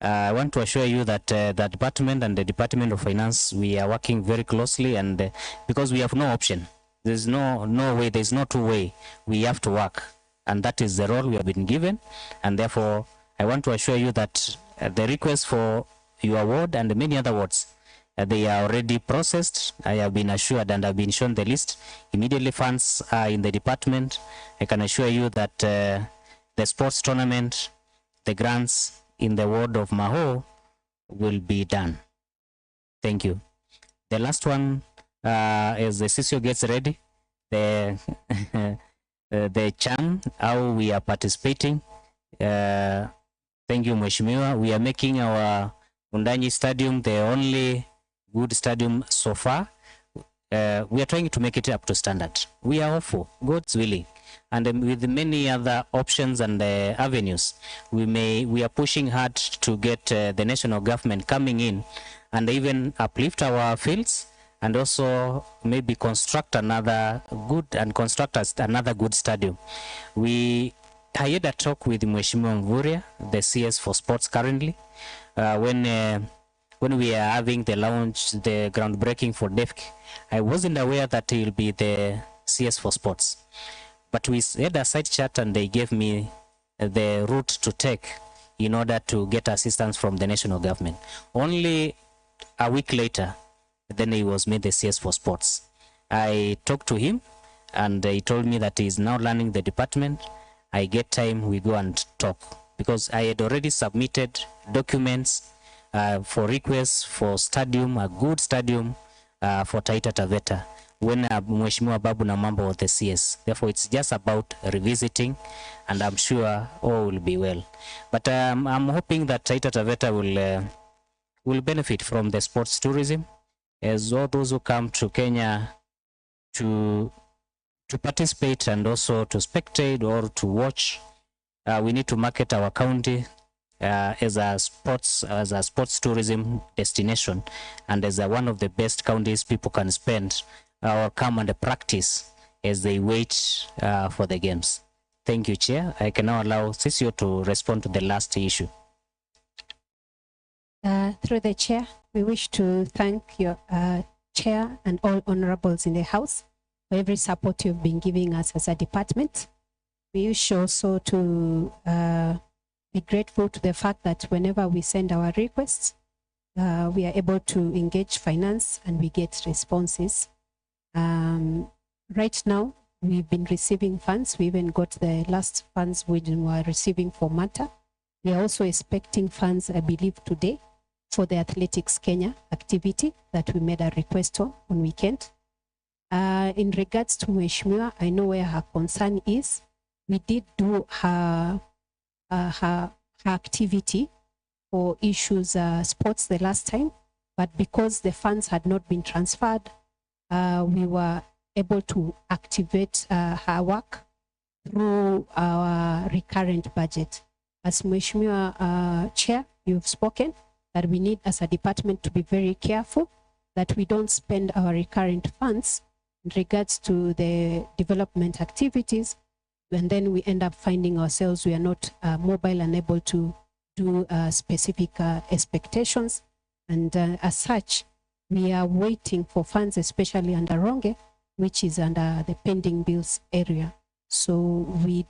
I want to assure you that the department and the Department of Finance, we are working very closely, and because we have no option, there's no way, there's no two way, we have to work, and that is the role we have been given. And therefore, I want to assure you that the request for your award and many other awards, they are already processed. I have been assured and have been shown the list. Immediately funds are in the department. I can assure you that the sports tournament, the grants in the ward of Maho will be done. Thank you. The last one, as the CCO gets ready, the the CHAM, how we are participating. Thank you, Mheshimiwa. We are making our Undanyi Stadium the only good stadium so far. We are trying to make it up to standard. We are hopeful, God's willing. And with many other options and avenues, we are pushing hard to get the national government coming in and even uplift our fields, and also maybe construct another good stadium. I had a talk with Mheshimiwa Mvurya, the CS for sports currently, when we are having the launch, the groundbreaking for DEFC. I wasn't aware that he will be the CS for sports. But we had a side chat and they gave me the route to take in order to get assistance from the national government. Only a week later, then he was made the CS for sports. I talked to him and he told me that he's now learning the department. I get time, we go and talk. Because I had already submitted documents for requests for stadium, a good stadium for Taita Taveta, when Mheshimiwa Babu Namambo was the CS. Therefore, it's just about revisiting, and I'm sure all will be well. But I'm hoping that Taita Taveta will benefit from the sports tourism, as all those who come to Kenya to participate and also to spectate or to watch. We need to market our county as a sports tourism destination, and as one of the best counties people can spend or come and practice as they wait for the games. Thank you, Chair. I can now allow CCO to respond to the last issue. Through the Chair, we wish to thank your Chair and all honorables in the House for every support you've been giving us as a department. We wish also to be grateful to the fact that whenever we send our requests, we are able to engage finance and we get responses. Right now, we've been receiving funds. We even got the last funds we were receiving for MATA. We are also expecting funds, I believe, today for the Athletics Kenya activity that we made a request on weekend. In regards to Mheshimiwa, I know where her concern is. We did do her activity for issues sports the last time, but because the funds had not been transferred, we were able to activate her work through our recurrent budget. As Mheshimiwa Chair, you've spoken that we need as a department to be very careful that we don't spend our recurrent funds in regards to the development activities, and then we end up finding ourselves we are not mobile and able to do specific expectations. And as such, we are waiting for funds, especially under Ronge, which is under the pending bills area. So we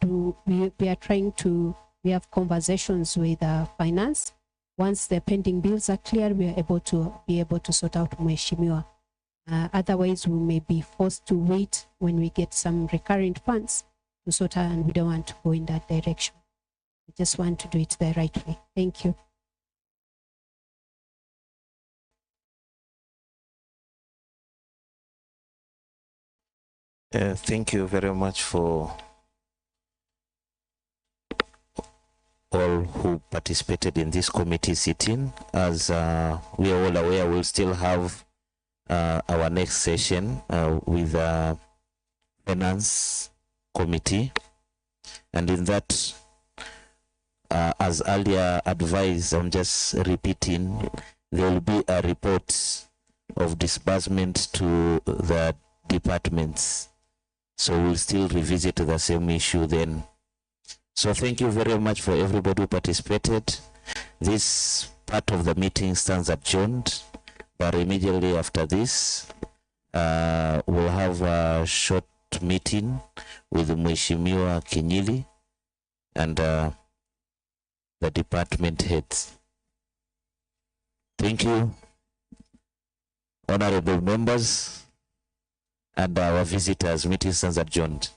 are trying to, we have conversations with finance once the pending bills are clear, we are able to sort out Mheshimiwa. Otherwise, we may be forced to wait when we get some recurrent funds to sort out, and we don't want to go in that direction. We just want to do it the right way. Thank you. Thank you very much for all who participated in this committee sitting. As we are all aware, we'll still have our next session with the Finance Committee. And in that, as earlier advised, I'm just repeating, there will be a report of disbursement to the departments. So we'll still revisit the same issue then. So thank you very much for everybody who participated. This part of the meeting stands adjourned, but immediately after this, we'll have a short meeting with Mheshimiwa Kinyili and the department heads. Thank you, honorable members and our visitors. Meeting stands adjourned.